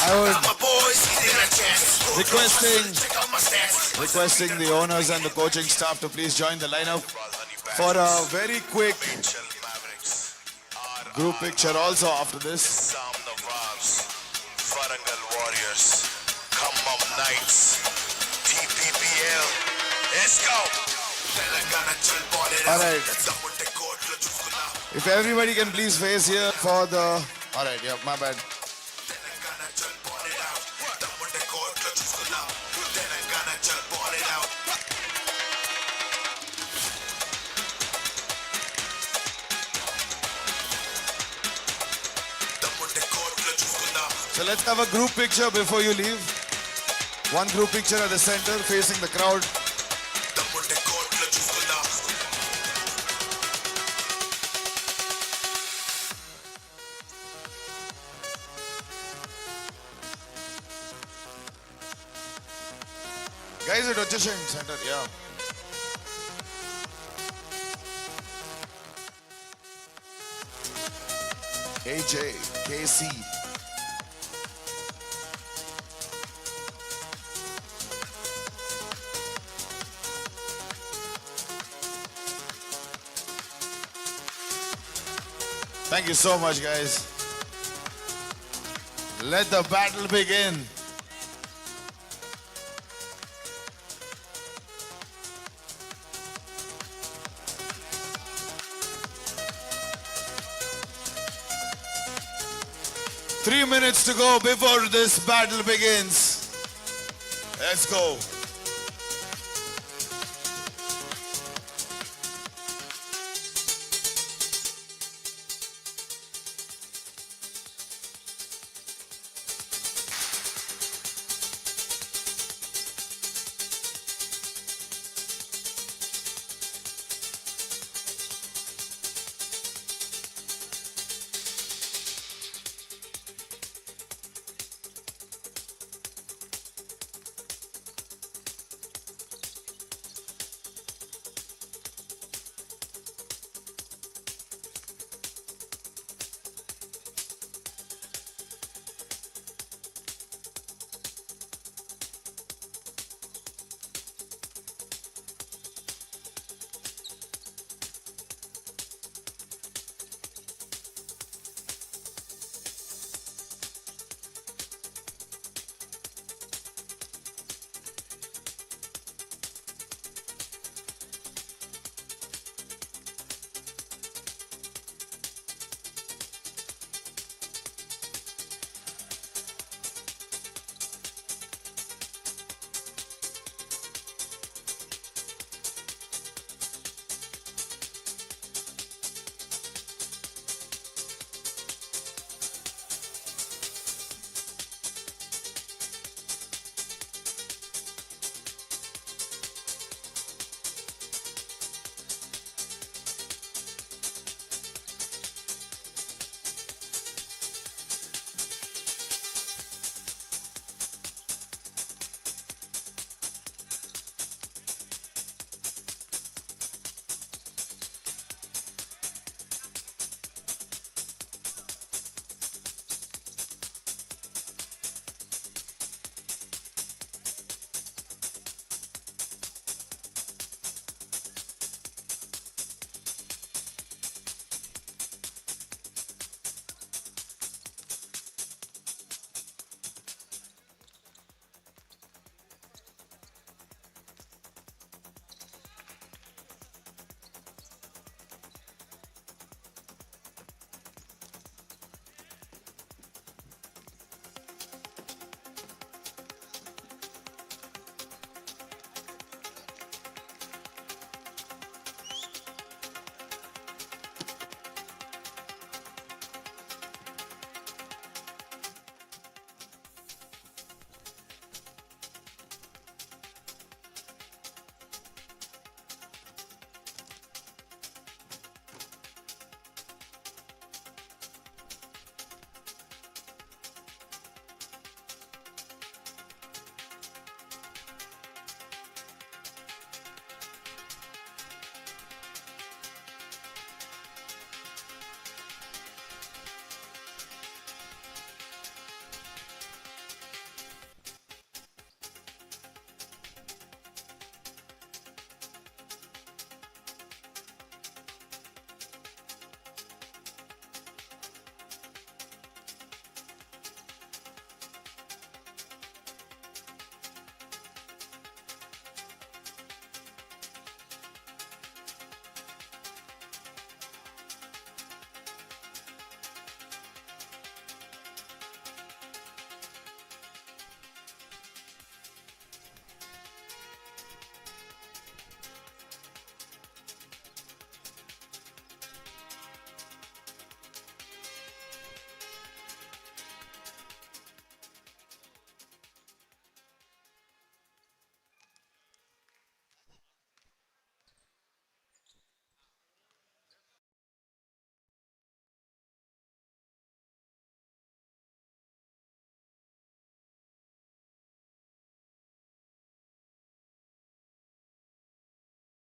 I would requesting the owners and the coaching staff to please join the lineup for a very quick group picture also after this. Nizam Nawabs, Warangal Warriors, come up Knights, TPPL, let's go! Alright. If everybody can please face here for the... Alright, yeah, my bad. So let's have a group picture before you leave. One group picture at the center facing the crowd. Guys at Rochester Center, yeah. AJ, KC. Thank you so much, guys. Let the battle begin. Three minutes to go before this battle begins. Let's go.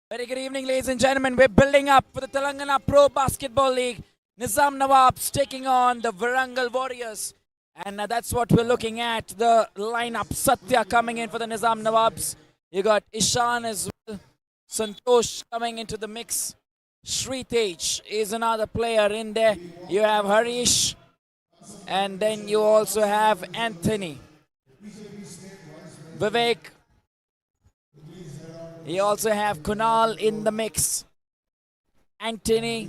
Very good evening, ladies and gentlemen. We're building up for the Telangana Pro Basketball League. Nizam Nawabs taking on the Warangal Warriors. And that's what we're looking at. The lineup. Satya coming in for the Nizam Nawabs. You got Ishan as well. Santosh coming into the mix. Sritej is another player in there. You have Harish. And then you also have Anthony. Vivek. You also have Kunal in the mix. Anthony.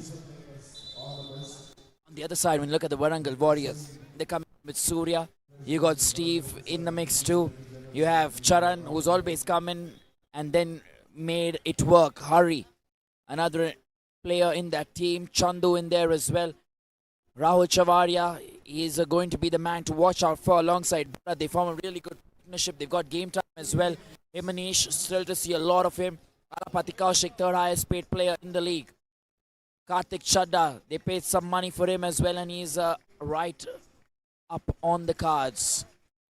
On the other side, when you look at the Warangal Warriors, they come with Surya. You got Steve in the mix too. You have Charan, who's always come in and then made it work. Hari, another player in that team. Chandu in there as well. Rahul Chavaria is going to be the man to watch out for alongside Bharat. They form a really good partnership. They've got game time as well. Himanish, still to see a lot of him. Alapati Kaushik, third highest paid player in the league. Karthik Chadda, they paid some money for him as well, and he's right up on the cards.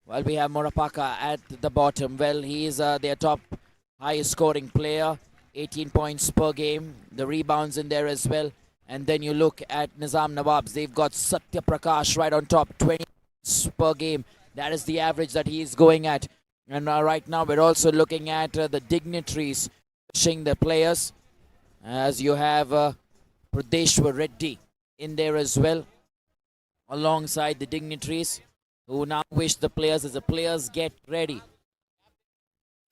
Well, we have Morapaka at the bottom. Well, he is their top highest scoring player, 18 points per game. The rebounds in there as well. And then you look at Nizam Nawabs. They've got Satya Prakash right on top, 20 points per game. That is the average that he is going at. And right now we're also looking at the dignitaries pushing the players, as you have Pradeshwar Reddy in there as well, alongside the dignitaries who now wish the players, as the players get ready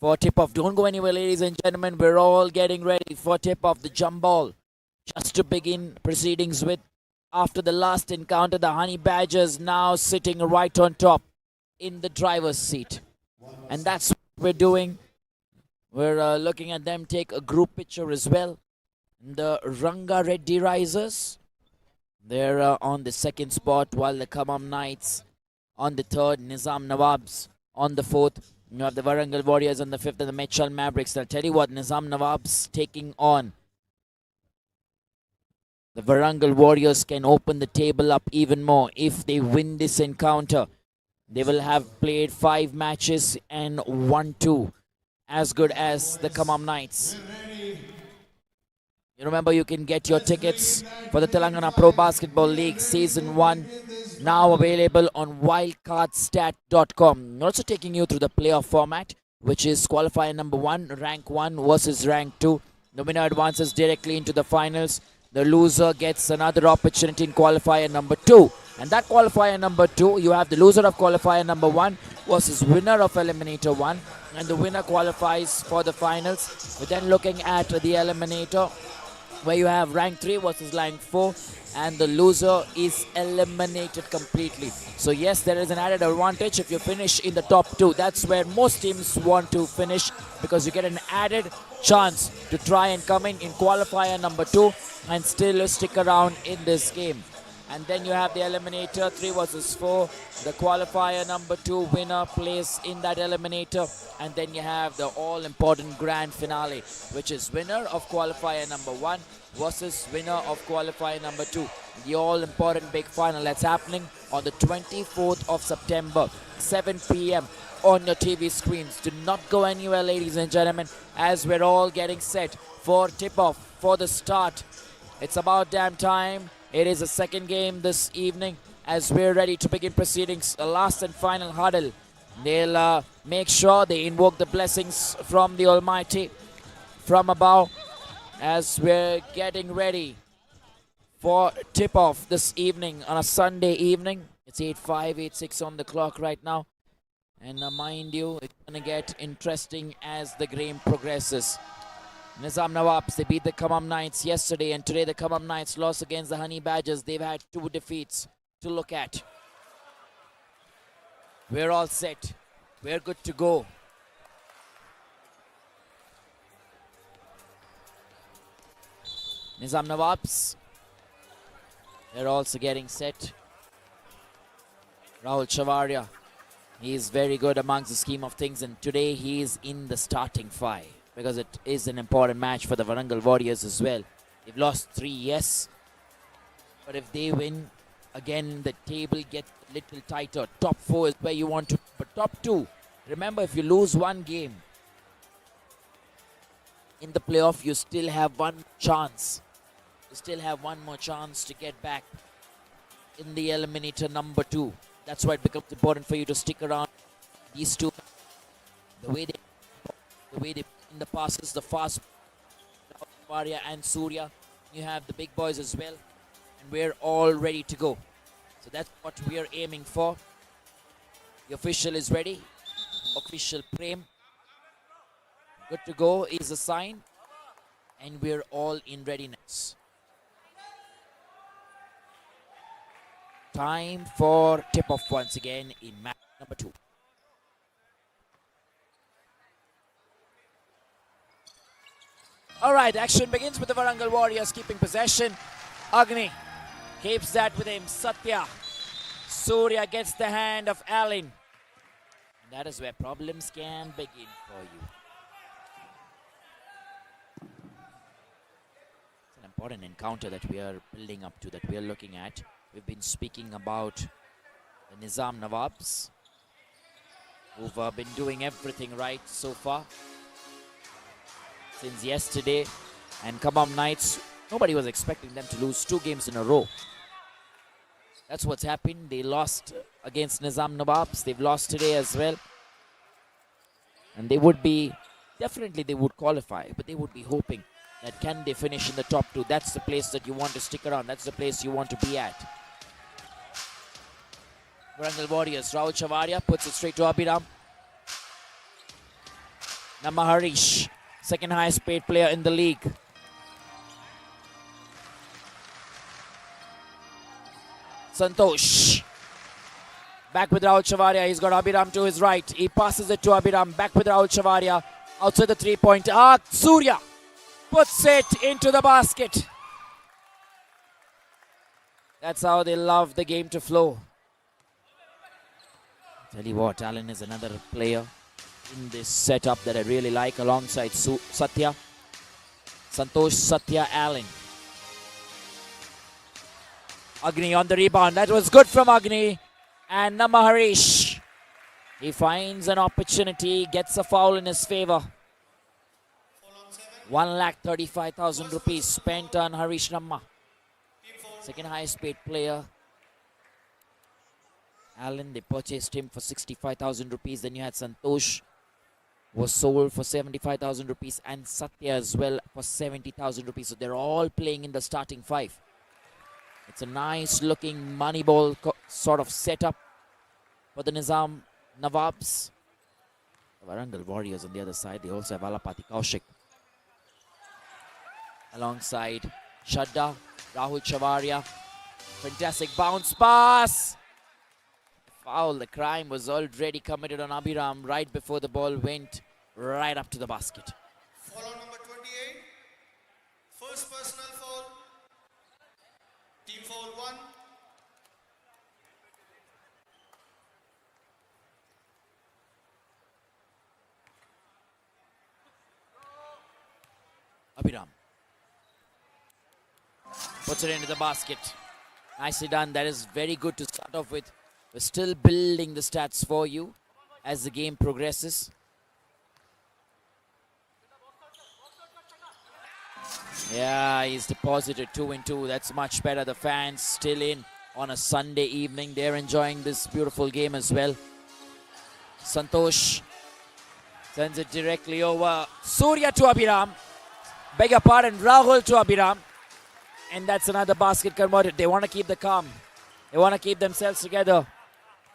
for tip-off. Don't go anywhere, ladies and gentlemen. We're all getting ready for tip-off. The jump ball just to begin proceedings with. After the last encounter, the Honey Badgers now sitting right on top in the driver's seat. And that's what we're doing. We're looking at them take a group picture as well. The Ranga Reddy Risers, they're on the second spot, while the Khammam Knights on the third, Nizam Nawabs on the fourth. You have the Warangal Warriors on the fifth, and the Mechal Mavericks. I'll tell you what, Nizam Nawabs taking on the Warangal Warriors can open the table up even more if they win this encounter. They will have played 5 matches and 1-2, as good as the Khammam Knights. You remember, you can get your tickets for the Telangana Pro Basketball League Season 1 now available on wildcardstat.com. Also taking you through the playoff format, which is qualifier number 1, rank 1 versus rank 2. The winner advances directly into the finals. The loser gets another opportunity in qualifier number 2. And that qualifier number 2, you have the loser of qualifier number 1 versus winner of eliminator 1. And the winner qualifies for the finals. We're then looking at the eliminator, where you have rank 3 versus rank 4. And the loser is eliminated completely. So yes, there is an added advantage if you finish in the top 2. That's where most teams want to finish, because you get an added chance to try and come in qualifier number 2 and still stick around in this game. And then you have the eliminator 3 versus 4. The qualifier number 2 winner plays in that eliminator. And then you have the all-important grand finale, which is winner of qualifier number 1 versus winner of qualifier number 2. The all-important big final that's happening on the 24th of September, 7 p.m. on your TV screens. Do not go anywhere, ladies and gentlemen, as we're all getting set for tip-off, for the start. It's about damn time. It is a second game this evening as we're ready to begin proceedings. The last and final huddle. They'll make sure they invoke the blessings from the Almighty from above as we're getting ready for tip-off this evening on a Sunday evening. It's 8:05, 8:06 on the clock right now. And mind you, it's going to get interesting as the game progresses. Nizam Nawabs, they beat the Khammam Knights yesterday, and today the Khammam Knights lost against the Honey Badgers. They've had 2 defeats to look at. We're all set. We're good to go. Nizam Nawabs, they're also getting set. Rahul Chavaria, he is very good amongst the scheme of things, and today he is in the starting 5. Because it is an important match for the Warangal Warriors as well. They've lost 3, yes. But if they win, again, the table gets a little tighter. Top 4 is where you want to. But top 2, remember, if you lose one game, in the playoff, you still have one chance. You still have one more chance to get back in the eliminator number 2. That's why it becomes important for you to stick around. These two, the way they in the passes, the fast Varia and Surya. You have the big boys as well, and we're all ready to go. So that's what we are aiming for. The official is ready. Official Prem. Good to go is a sign, and we're all in readiness. Time for tip-off once again in match number 2. All right, action begins with the Warangal Warriors keeping possession. Agni keeps that with him. Satya. Surya gets the hand of Alin. And that is where problems can begin for you. It's an important encounter that we are building up to, that we are looking at. We've been speaking about the Nizam Nawabs, who've been doing everything right so far since yesterday, and Khammam Knights, nobody was expecting them to lose 2 games in a row. That's what's happened. They lost against Nizam Nawabs. They've lost today as well. And they would be, definitely they would qualify, but they would be hoping that can they finish in the top 2. That's the place that you want to stick around. That's the place you want to be at. Warangal Warriors, Rahul Chavaria puts it straight to Abhiram. Namaharish, second highest paid player in the league. Santosh. Back with Rahul Chavaria. He's got Abhiram to his right. He passes it to Abhiram. Back with Rahul Chavaria. Outside the 3-point arc. Surya puts it into the basket. That's how they love the game to flow. Tell you what, Allen is another player in this setup that I really like alongside Satya. Santosh, Satya, Allen. Agni on the rebound. That was good from Agni. And Namaharish. He finds an opportunity, gets a foul in his favor. 1,35,000 rupees spent on Harish Namma. Second highest paid player. Allen, they purchased him for 65,000 rupees. Then you had Santosh, was sold for 75,000 rupees, and Satya as well for 70,000 rupees. So they're all playing in the starting 5. It's a nice looking money ball sort of setup for the Nizam Nawabs. The Warangal Warriors on the other side, they also have Alapati Kaushik. Alongside Shadda, Rahul Chavaria. Fantastic bounce pass. Foul, the crime was already committed on Abhiram right before the ball went right up to the basket. Foul on number 28. First personal foul. Team foul 1. Abhiram puts it into the basket. Nicely done. That is very good to start off with. We're still building the stats for you as the game progresses. Yeah, he's deposited 2 and 2. That's much better. The fans still in on a Sunday evening. They're enjoying this beautiful game as well. Santosh sends it directly over. Surya to Abhiram. Beg your pardon, Rahul to Abhiram. And that's another basket converted. They want to keep the calm. They want to keep themselves together.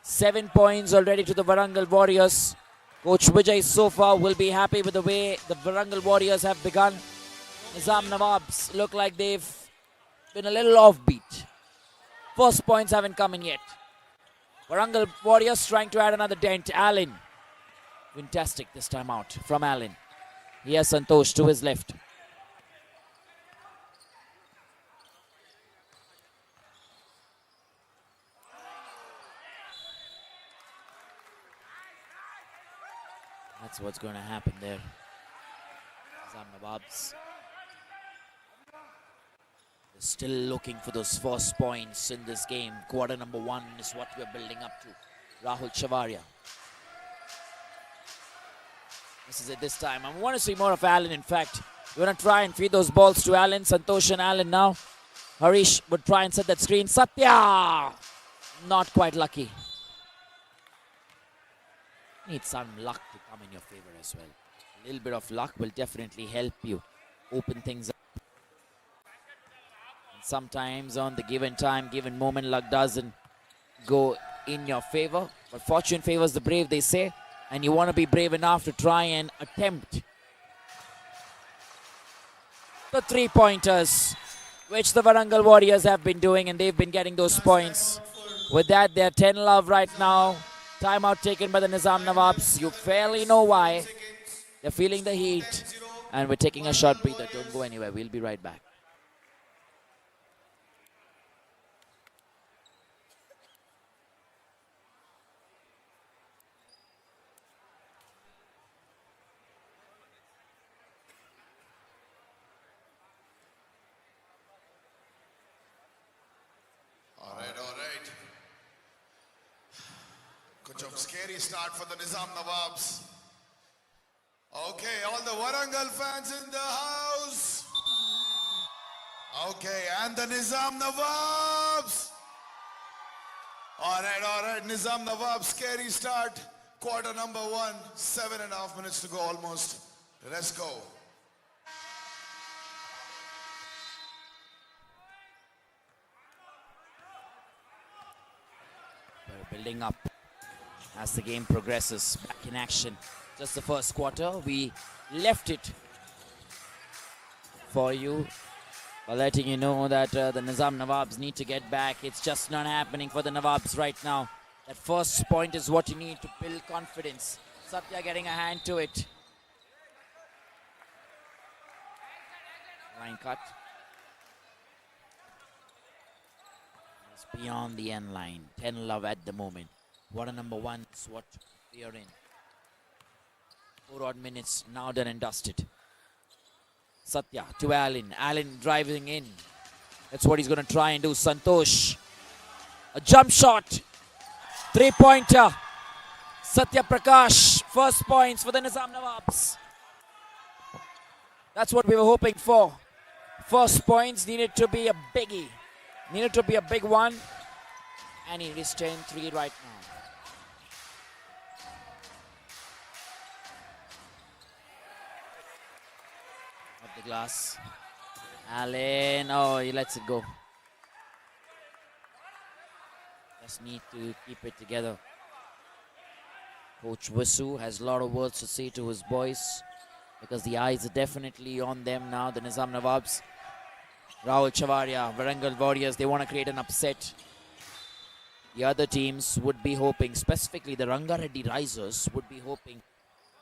7 points already to the Warangal Warriors. Coach Vijay so far will be happy with the way the Warangal Warriors have begun. Nizam Nawabs look like they've been a little offbeat. First points haven't come in yet. Warangal Warriors trying to add another dent. Allen. Fantastic this time out from Allen. Here's Santosh to his left. That's what's going to happen there. Nizam Nawabs. They're still looking for those first points in this game. Quarter number 1 is what we're building up to. Rahul Chavaria. This is it this time. I want to see more of Allen. In fact, You want to try and feed those balls to Allen. Santosh and Allen now. Harish would try and set that screen. Satya! Not quite lucky. Need some luck to come in your favor as well. A little bit of luck will definitely help you open things up. And sometimes on the given time, given moment, luck doesn't go in your favor. But fortune favors the brave, they say. And you want to be brave enough to try and attempt the three-pointers, which the Warangal Warriors have been doing, and they've been getting those points. With that, they're 10-love right now. Timeout taken by the Nizam Nawabs. You fairly know why. They're feeling the heat, and we're taking a short breather. Don't go anywhere. We'll be right back. All right. Koncham scary start for the Nizam Nawabs. Okay, all the Warangal fans in the house. Okay, and the Nizam Nawabs. All right. Nizam Nawabs, scary start. Quarter number 1, 7.5 minutes to go almost. Let's go. We're building up as the game progresses. Back in action. Just the first quarter. We left it for you by letting you know that the Nizam Nawabs need to get back. It's just not happening for the Nawabs right now. That first point is what you need to build confidence. Satya getting a hand to it. Line cut. It's beyond the end line. 10-love at the moment. What a number 1 is what we are in. 4 odd minutes now done and dusted. Satya to Allen. Allen driving in. That's what he's going to try and do. Santosh. A jump shot. 3-pointer. Satya Prakash. First points for the Nizam Nawabs. That's what we were hoping for. First points needed to be a biggie. Needed to be a big one. And it is 10-3 right now. Up the glass. Allen. Oh, he lets it go. Just need to keep it together. Coach Visu has a lot of words to say to his boys because the eyes are definitely on them now. The Nizam Nawabs, Rahul Chavaria, Warangal Warriors, they want to create an upset. The other teams would be hoping, specifically the Rangareddy Risers, would be hoping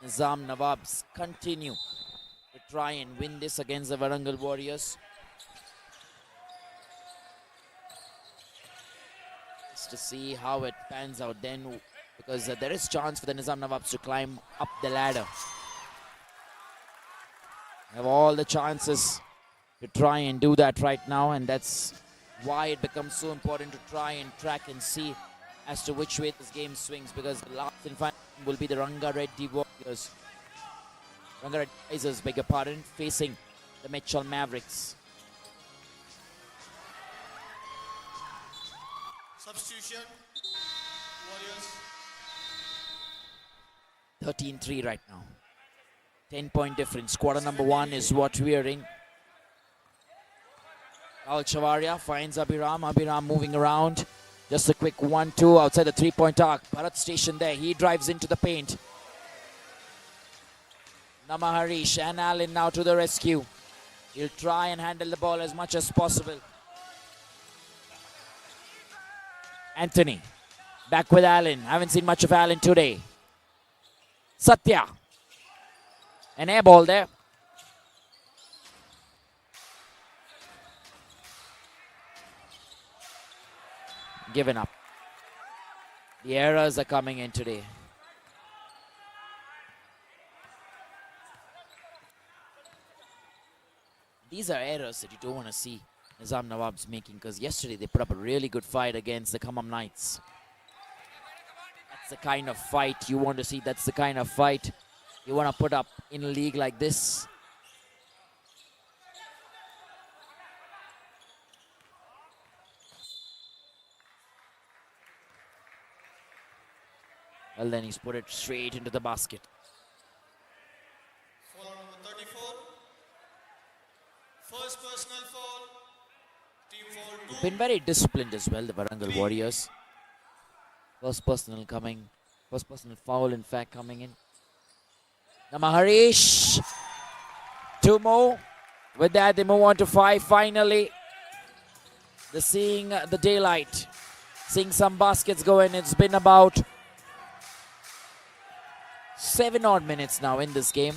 Nizam Nawabs continue to try and win this against the Warangal Warriors. Just to see how it pans out then, because there is chance for the Nizam Nawabs to climb up the ladder. Have all the chances to try and do that right now, and that's why it becomes so important to try and track and see as to which way this game swings, because the last and final will be the Rangareddy Warriors. Rangareddy Risers, beg your pardon, facing the Mitchell Mavericks. Substitution. Warriors. 13-3 right now. 10-point difference. Quarter number 1 is what we are in. Rahul Chavaria finds Abhiram. Abhiram moving around. Just a quick 1-2 outside the 3-point arc. Bharat station there. He drives into the paint. Namaharish and Allen now to the rescue. He'll try and handle the ball as much as possible. Anthony back with Allen. Haven't seen much of Allen today. Satya. An air ball there. Given up. The errors are coming in today. These are errors that you don't want to see Nizam Nawabs making, because yesterday they put up a really good fight against the Khammam Knights. That's the kind of fight you want to see. That's the kind of fight you want to put up in a league like this. Well, then he's put it straight into the basket. Foul on number 34. First personal foul. Team foul 2. Been very disciplined as well, the Warangal Warriors. First personal foul in fact coming in. Namaharish. 2 more. With that, they move on to 5 finally. They're seeing the daylight. Seeing some baskets go in. It's been about 7 odd minutes now in this game.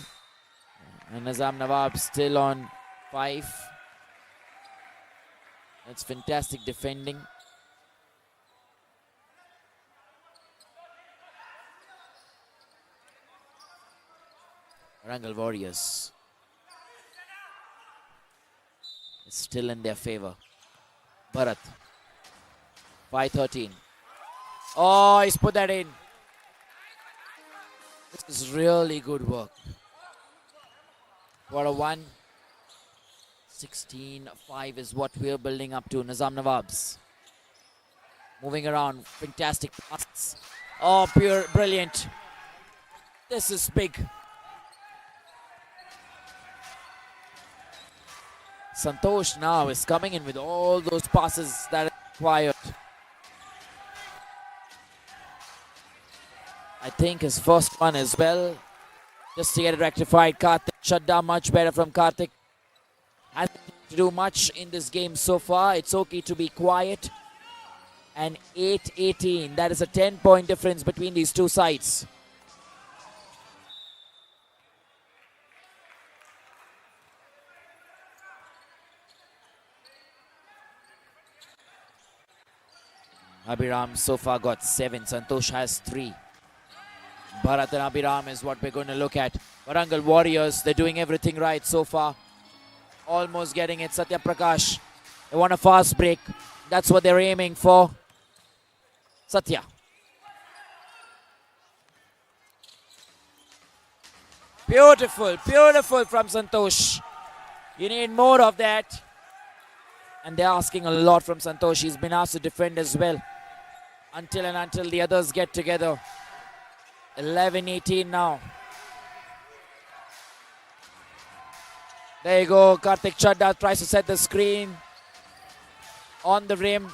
And Nizam Nawabs still on 5. That's fantastic defending. Warangal Warriors. It's still in their favor. Bharat. 5-13. Oh, he's put that in. This is really good work. Quarter 1. 16-5 is what we're building up to. Nizam Nawabs. Moving around. Fantastic passes. Oh, pure brilliant. This is big. Santosh now is coming in with all those passes that are required. I think his first one as well. Just to get it rectified. Karthik shut down much better from Karthik. Hasn't to do much in this game so far. It's okay to be quiet. And 8-18. That is a 10-point difference between these two sides. Abhiram so far got 7. Santosh has 3. Bharat and Abhiram is what we're going to look at. Warangal Warriors, they're doing everything right so far. Almost getting it. Satya Prakash. They want a fast break. That's what they're aiming for. Satya. Beautiful, beautiful from Santosh. You need more of that. And they're asking a lot from Santosh. He's been asked to defend as well. Until the others get together. 11-18 now. There you go. Karthik Chadda tries to set the screen. On the rim.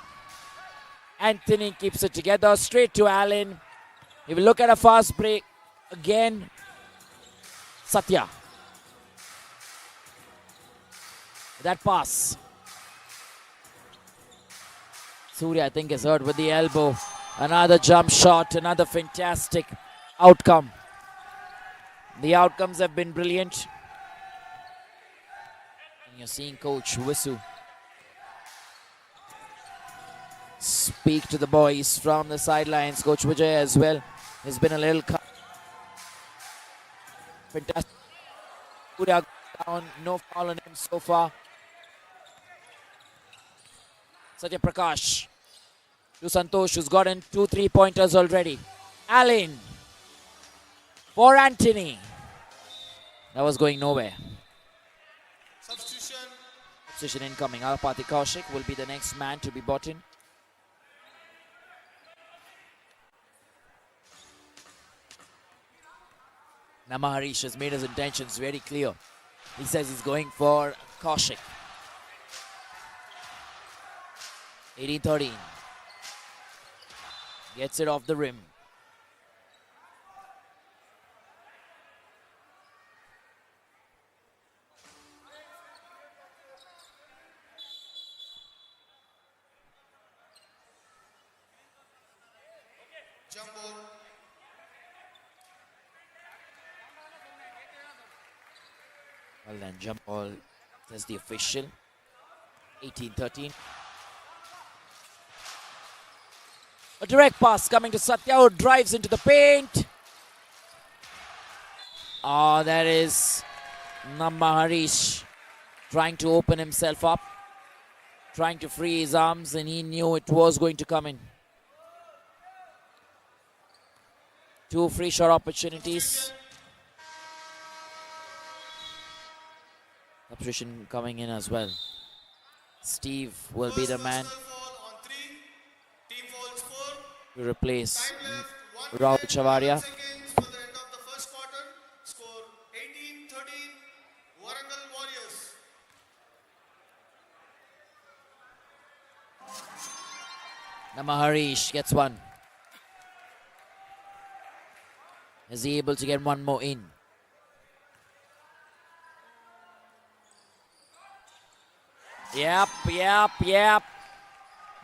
Anthony keeps it together. Straight to Allen. He will look at a fast break. Again. Satya. That pass. Surya, I think, is hurt with the elbow. Another jump shot. Another fantastic outcome. The outcomes have been brilliant. And you're seeing Coach Visu speak to the boys from the sidelines. Coach Vijay as well. There's been a little fantastic. Surya down. No foul on him so far. Satya Prakash to Santosh, who's gotten 2 3-pointers already. Allen for Anthony. That was going nowhere. Substitution incoming. Alapati Kaushik will be the next man to be brought in. Namaharish has made his intentions very clear. He says he's going for Kaushik. 18-13. Gets it off the rim. Jump ball. Well then, jump ball, says the official. 18-13. A direct pass coming to Satya, who drives into the paint. Oh, that is Namaharish trying to open himself up, trying to free his arms, and he knew it was going to come in. 2 free shot opportunities. Substitution coming in as well. Steve will be the man to replace Rahul Chavaria. Seconds for the end of the first quarter. Score 18-13. Warangal Warriors. Namaharish gets one. Is he able to get one more in? Yep.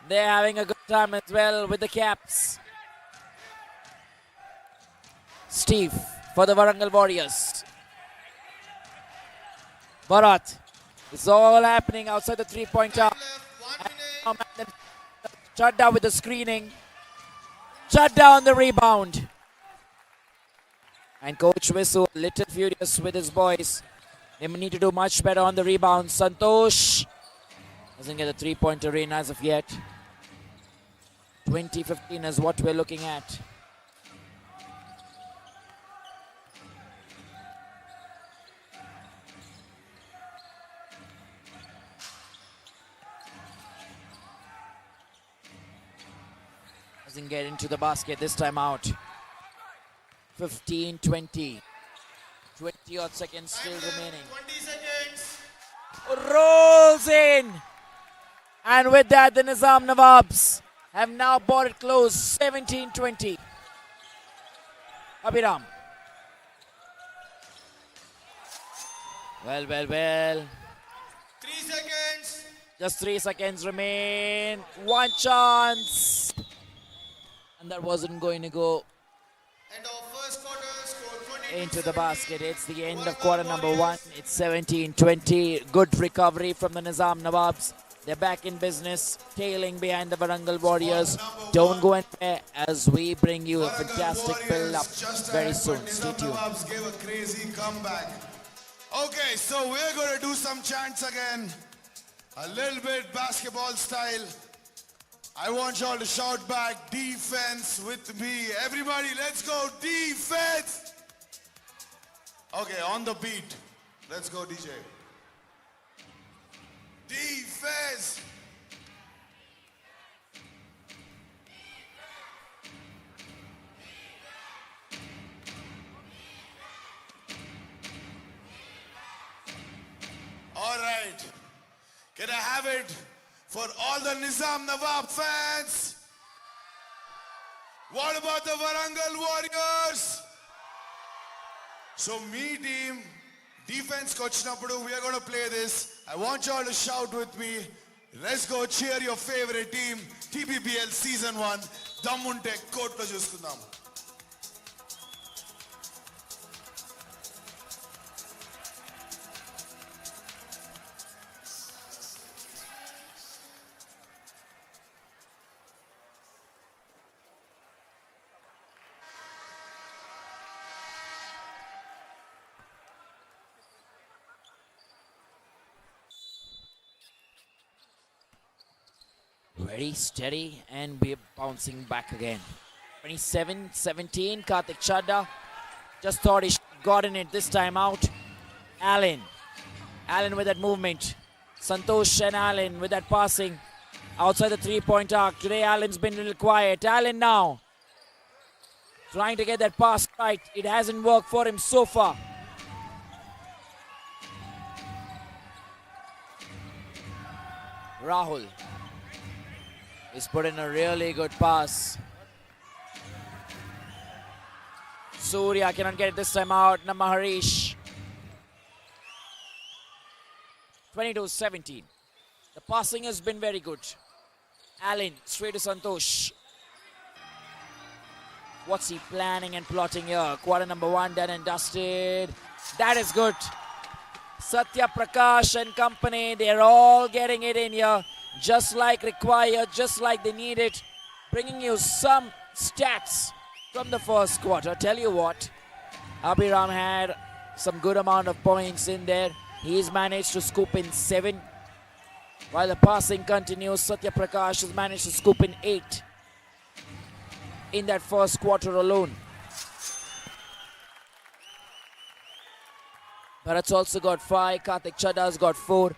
They're having a good time as well with the caps. Steve for the Warangal Warriors. Bharat. It's all happening outside the three-pointer. Left 1 minute. Chadda with the screening. Chadda on the rebound. And Coach Visu a little furious with his boys. They need to do much better on the rebound. Santosh doesn't get a three-pointer in as of yet. 20-15 is what we're looking at. Doesn't get into the basket this time out. 15-20. 20 odd seconds still remaining. 20 seconds. Rolls in. And with that, the Nizam Nawabs have now brought it close. 17-20. Abhiram. Well. 3 seconds. Just 3 seconds remain. One chance. And that wasn't going to go End of first quarter. Score 20 into the basket. It's the end of quarter number one. It's 17-20. Good recovery from the Nizam Nawabs. They're back in business, tailing behind the Warangal Warriors. Don't go anywhere as we bring you a fantastic build-up very soon. Stay tuned. Nawabs gave a crazy comeback. Okay, so we're going to do some chants again. A little bit basketball style. I want y'all to shout back, defense with me. Everybody, let's go, defense. Okay, on the beat. Let's go, DJ. Defense. All right. Can I have it for all the Nizam Nawab fans? What about the Warangal Warriors? So me team, defense coach Napudu, we are going to play this. I want y'all to shout with me. Let's go cheer your favorite team. TPPL Season 1. Dammunte court lo chusukundam. Very steady, and we're bouncing back again. 27-17, Karthik Chadda just thought he gotten it this time out. Allen with that movement. Santosh and Allen with that passing outside the three-point arc. Today Allen's been a little quiet. Allen now trying to get that pass right. It hasn't worked for him so far. Rahul is put in a really good pass. Surya cannot get it this time out. Namaharish. 22-17. The passing has been very good. Allen straight to Santosh. What's he planning and plotting here? Quarter number one done and dusted. That is good. Satya Prakash and company, they're all getting it in here. Just like required, just like they need it. Bringing you some stats from the first quarter. Tell you what, Abhiram had some good amount of points in there. He's managed to scoop in 7. While the passing continues, Satya Prakash has managed to scoop in 8 in that first quarter alone. Bharat's also got 5. Karthik Chadda's got 4.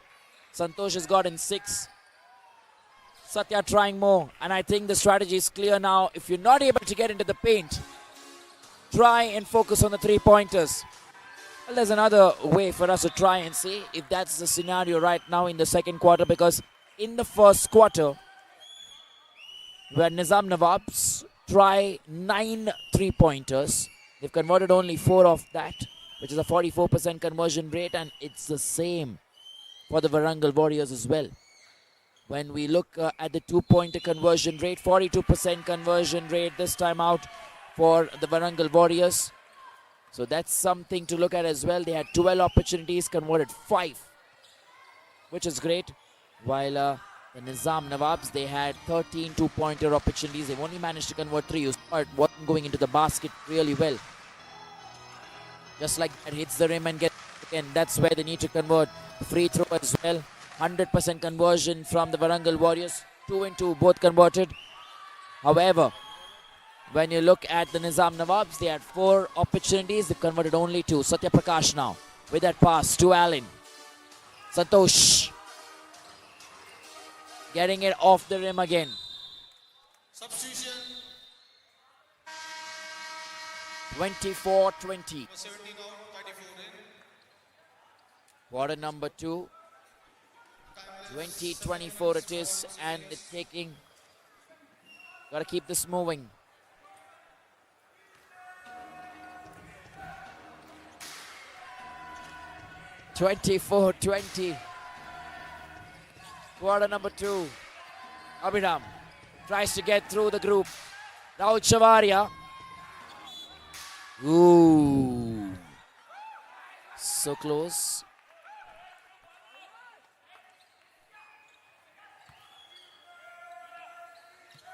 Santosh has got in 6. Satya trying more, and I think the strategy is clear now. If you're not able to get into the paint, try and focus on the three-pointers. Well, there's another way for us to try and see if that's the scenario right now in the second quarter, because in the first quarter, where Nizam Nawabs try 9 three-pointers, they've converted only 4 of that, which is a 44% conversion rate, and it's the same for the Warangal Warriors as well. When we look at the two-pointer conversion rate, 42% conversion rate this time out for the Warangal Warriors. So that's something to look at as well. They had 12 opportunities, converted 5, which is great. While the Nizam Nawabs, they had 13 two-pointer opportunities. They've only managed to convert 3. You start going into the basket really well. Just like that, hits the rim and gets again. That's where they need to convert. Free throw as well. 100% conversion from the Warangal Warriors. 2 and 2, both converted. However, when you look at the Nizam Nawabs, they had 4 opportunities. They've converted only 2. Satya Prakash now with that pass to Allen. Santosh getting it off the rim again. Substitution. 24-20. 17 out, 34 in. Quarter number 2. 20-24 it is, and it's taking. Got to keep this moving. (24-20). Quarter number 2. Abhiram tries to get through the group. Rahul Chavaria. Ooh. So close.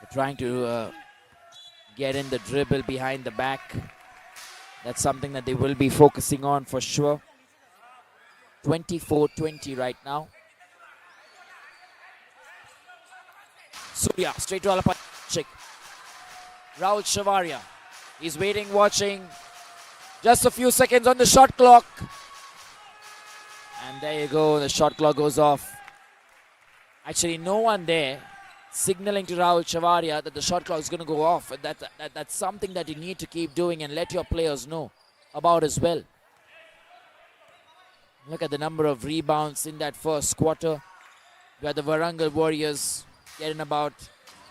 They're trying to get in the dribble behind the back. That's something that they will be focusing on for sure. 24-20 right now. Surya straight to Alapachik. Rahul Chavaria. He's waiting, watching. Just a few seconds on the shot clock. And there you go. The shot clock goes off. Actually, no one there signaling to Rahul Chavaria that the shot clock is going to go off. And that's something that you need to keep doing and let your players know about as well. Look at the number of rebounds in that first quarter, where the Warangal Warriors getting about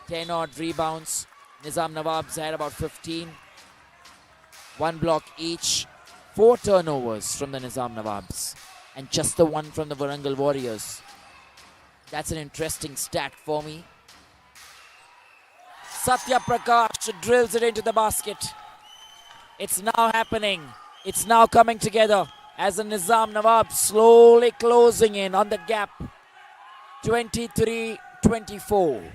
10 odd rebounds. Nizam Nawabs had about 15. 1 block each. 4 turnovers from the Nizam Nawabs. And just the 1 from the Warangal Warriors. That's an interesting stat for me. Satya Prakash drills it into the basket. It's now happening. It's now coming together as the Nizam Nawabs slowly closing in on the gap. 23-24.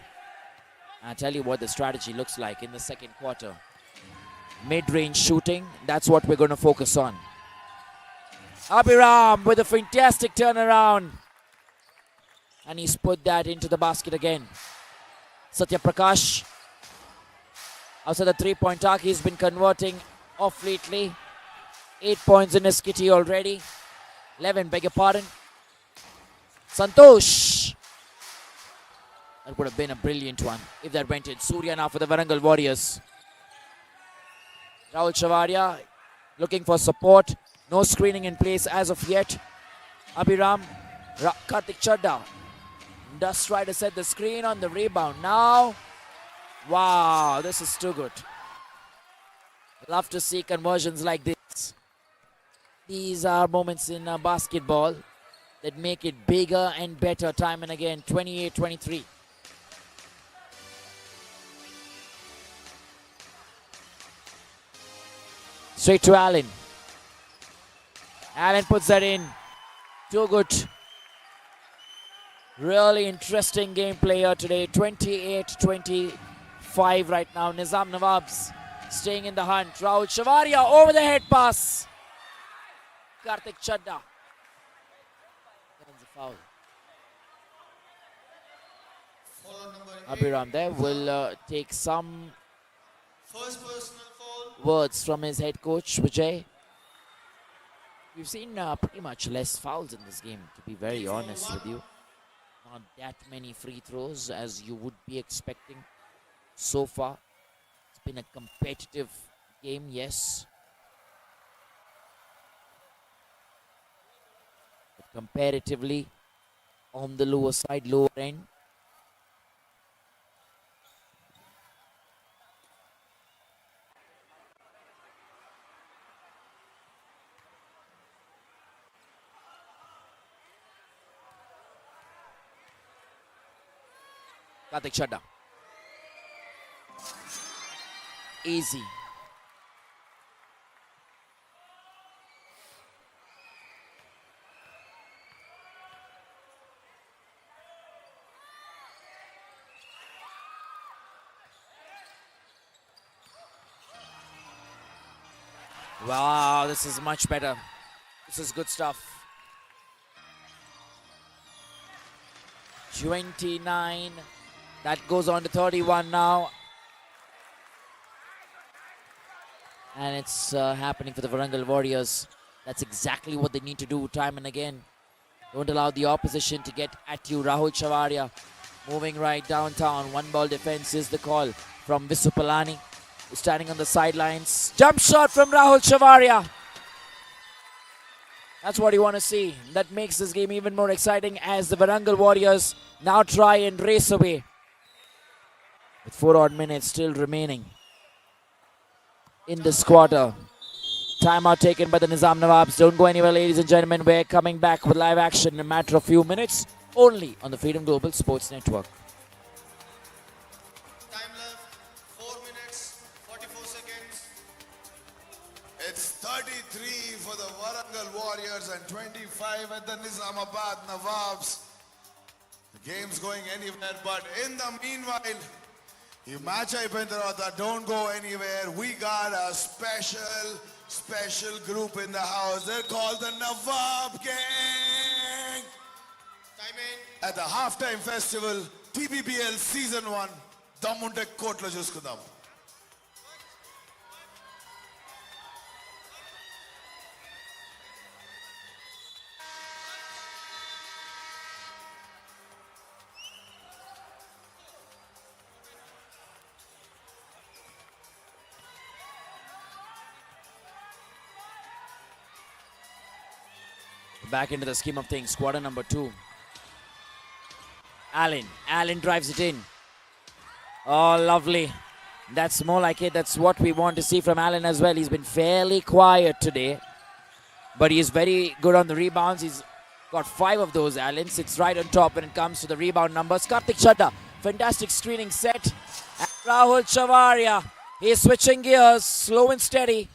I'll tell you what the strategy looks like in the second quarter. Mid-range shooting, that's what we're going to focus on. Abhiram with a fantastic turnaround. And he's put that into the basket again. Satya Prakash. Outside the three-point arc, he's been converting off lately. 8 points in his kitty already. 11, beg your pardon. Santosh. That would have been a brilliant one if that went in. Surya now for the Warangal Warriors. Rahul Chavaria looking for support. No screening in place as of yet. Abhiram. Karthik Chadda does try to set the screen on the rebound. Now, wow, this is too good. Love to see conversions like this. These are moments in basketball that make it bigger and better time and again. 28-23. Straight to Allen. Allen puts that in. Too good. Really interesting game player today. 28-25 right now. Nizam Nawabs staying in the hunt. Rahul Chavaria over the head pass. Karthik Chadda. That's a foul. Abhiram there will take some First personal foul. words from his head coach, Vijay. We've seen pretty much less fouls in this game, to be very honest with you. Not that many free throws as you would be expecting so far. It's been a competitive game, yes. But comparatively on the lower side, lower end. Karthik Chadda. Easy. Wow, this is much better. This is good stuff. 29. That goes on to 31 now. And it's happening for the Warangal Warriors. That's exactly what they need to do time and again. Don't allow the opposition to get at you. Rahul Chavaria moving right downtown. One ball defense is the call from Visupalani, who's standing on the sidelines. Jump shot from Rahul Chavaria. That's what you want to see. That makes this game even more exciting as the Warangal Warriors now try and race away. With 4 odd minutes still remaining in this quarter. Timeout taken by the Nizam Nawabs. Don't go anywhere, ladies and gentlemen. We're coming back with live action in a matter of few minutes, only on the Freedom Global Sports Network. Time left 4 minutes 44 seconds. It's 33 for the Warangal Warriors and 25 at the Nizamabad Nawabs. The game's going anywhere, but in the meanwhile, you match అయిపోయిన తర్వాత don't go anywhere. We got a special group in the house. They're called the Nawab Gang. Time in. At the halftime festival, TPPL Season 1, దమ్ముంటే కోట్లో చూసుకుందాం. Back into the scheme of things, quarter number 2. Allen drives it in. Oh, lovely. That's more like it. That's what we want to see from Allen as well. He's been fairly quiet today, but he's very good on the rebounds. He's got 5 of those. Allen sits right on top when it comes to the rebound numbers. Karthik Chadda, fantastic screening set. And Rahul Chavaria, he's switching gears, slow and steady.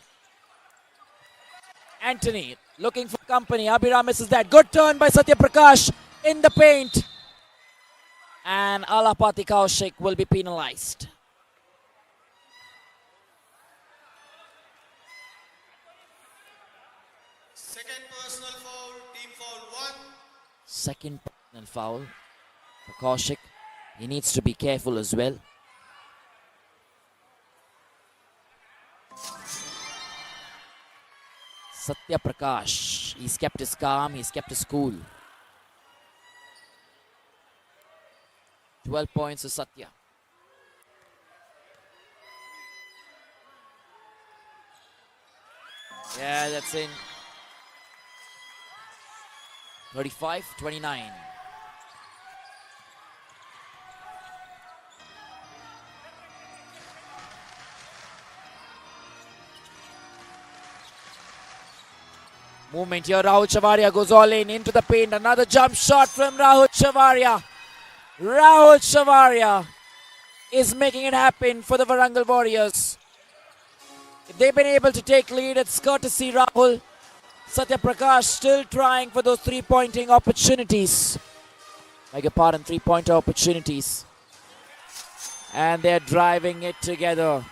Anthony looking for company. Abhiram misses that. Good turn by Satya Prakash in the paint. And Alapati Kaushik will be penalized. Second personal foul, team foul 1. Second personal foul for Kaushik. He needs to be careful as well. Satya Prakash, he's kept his calm, he's kept his cool. 12 points to Satya. Yeah, that's in. 35-29. Movement here, Rahul Chavaria goes all in into the paint. Another jump shot from Rahul Chavaria. Rahul Chavaria is making it happen for the Warangal Warriors. If they've been able to take lead, it's courtesy Rahul. Satya Prakash still trying for those three-pointing opportunities. Beg your pardon, three-pointer opportunities. And they're driving it together.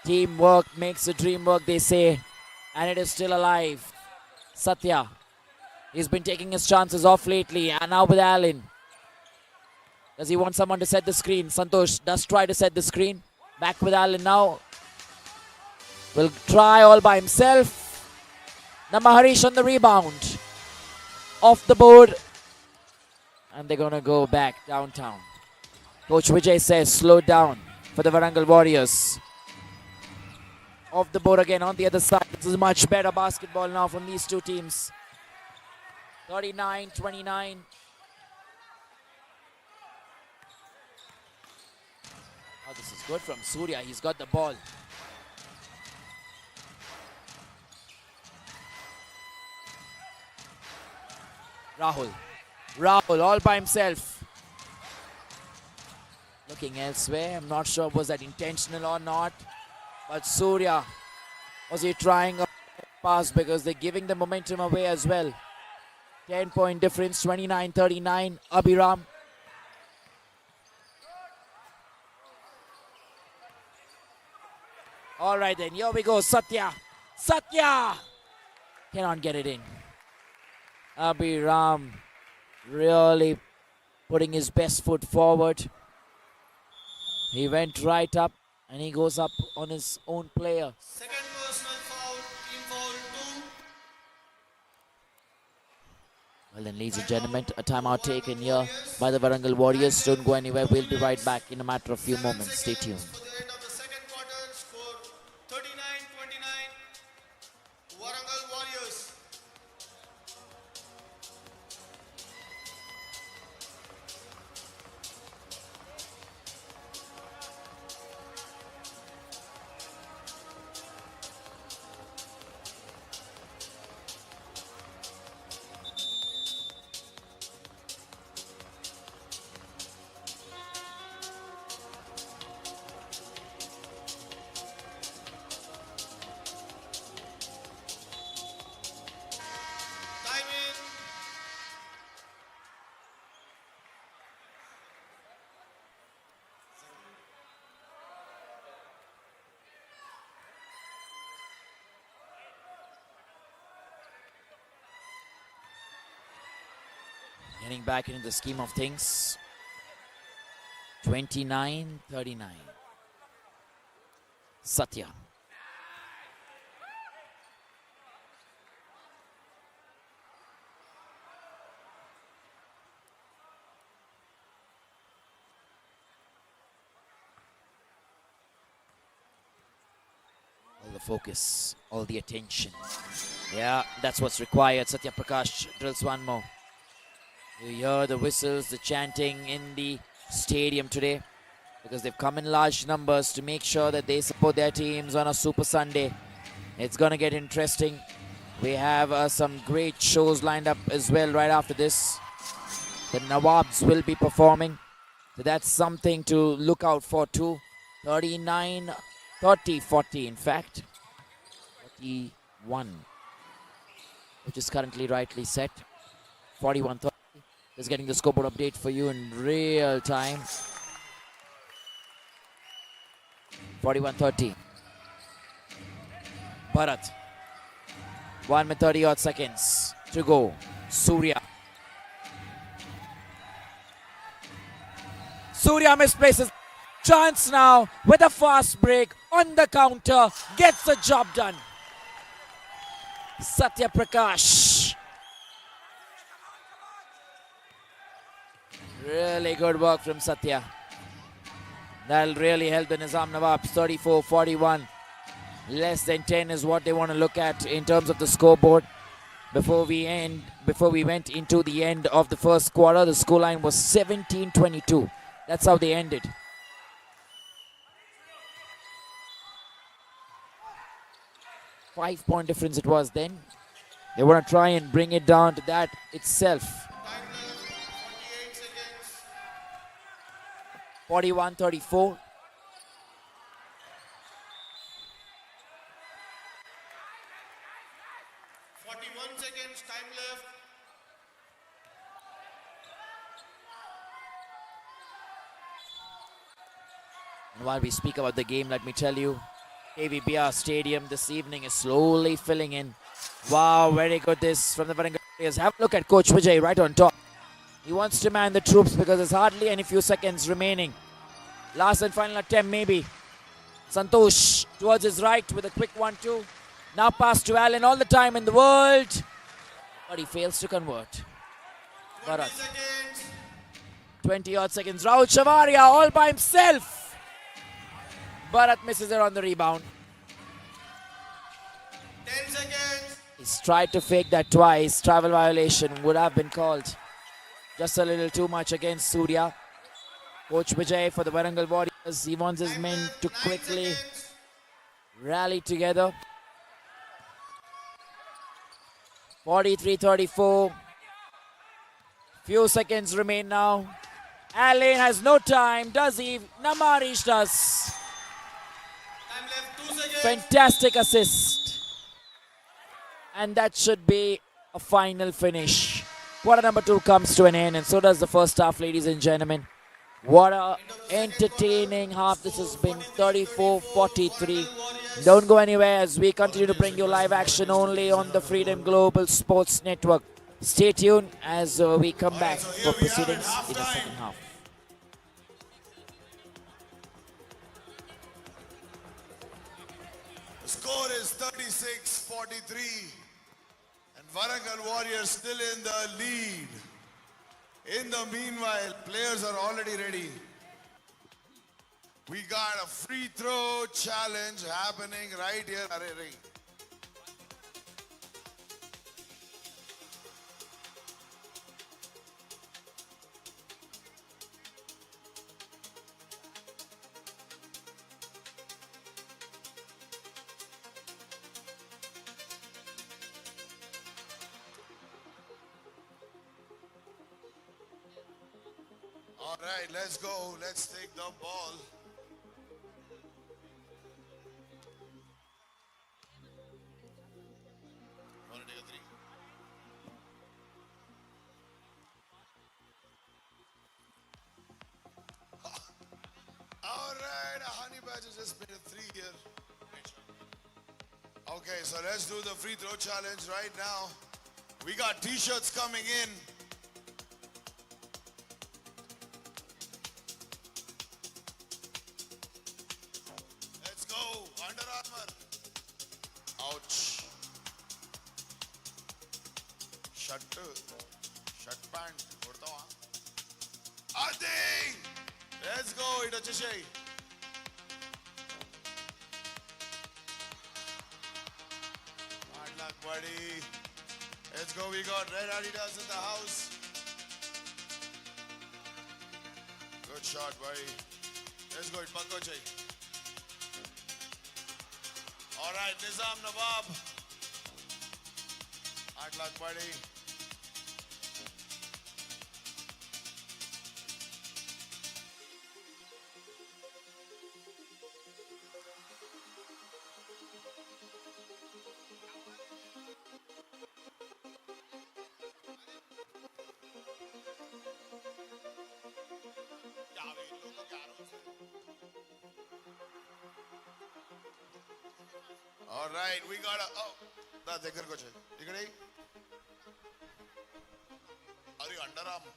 Teamwork makes the dream work, they say. And it is still alive. Satya, he's been taking his chances off lately, and now with Allen. Does he want someone to set the screen? Santosh does try to set the screen. Back with Allen now. Will try all by himself. Namaharish on the rebound. Off the board. and they're going to go back downtown. Coach Vijay says slow down for the Warangal Warriors. Off the board again on the other side. This is much better basketball now from these two teams. 39-29. Oh, this is good from Surya. He's got the ball. Rahul all by himself. Looking elsewhere. I'm not sure was that intentional or not. But Surya, was he trying a pass because they're giving the momentum away as well. 10-point difference, 29-39. Abhiram. All right then, here we go. Satya. Cannot get it in. Abhiram really putting his best foot forward. He went right up and he goes up on his own player. Second personal foul, team foul 2. Well then, ladies and gentlemen, a timeout taken here by the Warangal Warriors. Don't go anywhere. We'll be right back in a matter of few moments. Stay tuned. For the end of the second quarter, score 39-29. Warangal Warriors. Time in. Getting back into the scheme of things. 29-39. Satya. All the focus, all the attention. Yeah, that's what's required. Satya Prakash drills one more. You hear the whistles, the chanting in the stadium today because they've come in large numbers to make sure that they support their teams on a Super Sunday. It's going to get interesting. We have some great shows lined up as well right after this. The Nawabs will be performing. So that's something to look out for too. 40 in fact. 41. Which is currently rightly set. 41-30. Just getting the scoreboard update for you in real time. 41-30. Bharat. 1 minute 30 odd seconds to go. Surya. Surya misplaces. Chance now with a fast break on the counter. Gets the job done. Satya Prakash. Really good work from Satya. That'll really help the Nizam Nawabs. 34-41. Less than 10 is what they want to look at in terms of the scoreboard. Before we went into the end of the first quarter, the scoreline was 17-22. That's how they ended. Five-point difference it was then. They want to try and bring it down to that itself. Time left, 48 seconds. 41-34. Seconds, time left. And while we speak about the game, let me tell you, KVBR Stadium this evening is slowly filling in. Wow, very good this from the Warangal players. Have a look at Coach Vijay right on top. He wants to man the troops because there's hardly any few seconds remaining. Last and final attempt maybe. Santosh towards his right with a quick 1-2. Now pass to Allen, all the time in the world. But he fails to convert. 20 Bharat. seconds. 20 odd seconds. Rahul Chavaria all by himself. Bharat misses it on the rebound. 10 seconds. He's tried to fake that twice. Travel violation would have been called. Just a little too much against Surya. Coach Vijay for the Warangal Warriors. He wants his men to 9 quickly seconds. rally together. 43-34. Few seconds remain now. Alain has no time, does he? Namarish does. Time left 2 seconds. Fantastic assist. And that should be a final finish. Quarter number 2 comes to an end, and so does the first half, ladies and gentlemen. What a entertaining half this has been. 34-43. Don't go anywhere as we continue to bring you live action only on the Freedom Global Sports Network. Stay tuned as we come back for proceedings in the second half. The score is 36-43. And Warangal Warriors still in the lead. In the meanwhile, players are already ready. We got a free throw challenge happening right here. All right, let's go. Let's take the ball. Want to take a three? All right, a honey badger just made a three here. Okay, so let's do the free throw challenge right now. We got t-shirts coming in. Let's go, Under Armour. Ouch. Shirt pant. కొడతావా? అది! Let's go, ఇటు వచ్చేసేయ్. Hard luck, buddy. Let's go, we got red Adidas in the house. Good shot, buddy. Let's go, ఇటు పక్క వచ్చేయ్. All right, Nizam Nawab. Hard luck, buddy. All right, we got a. Oh, నా దగ్గరకు వచ్చాయి ఇక్కడ అది అండరామ్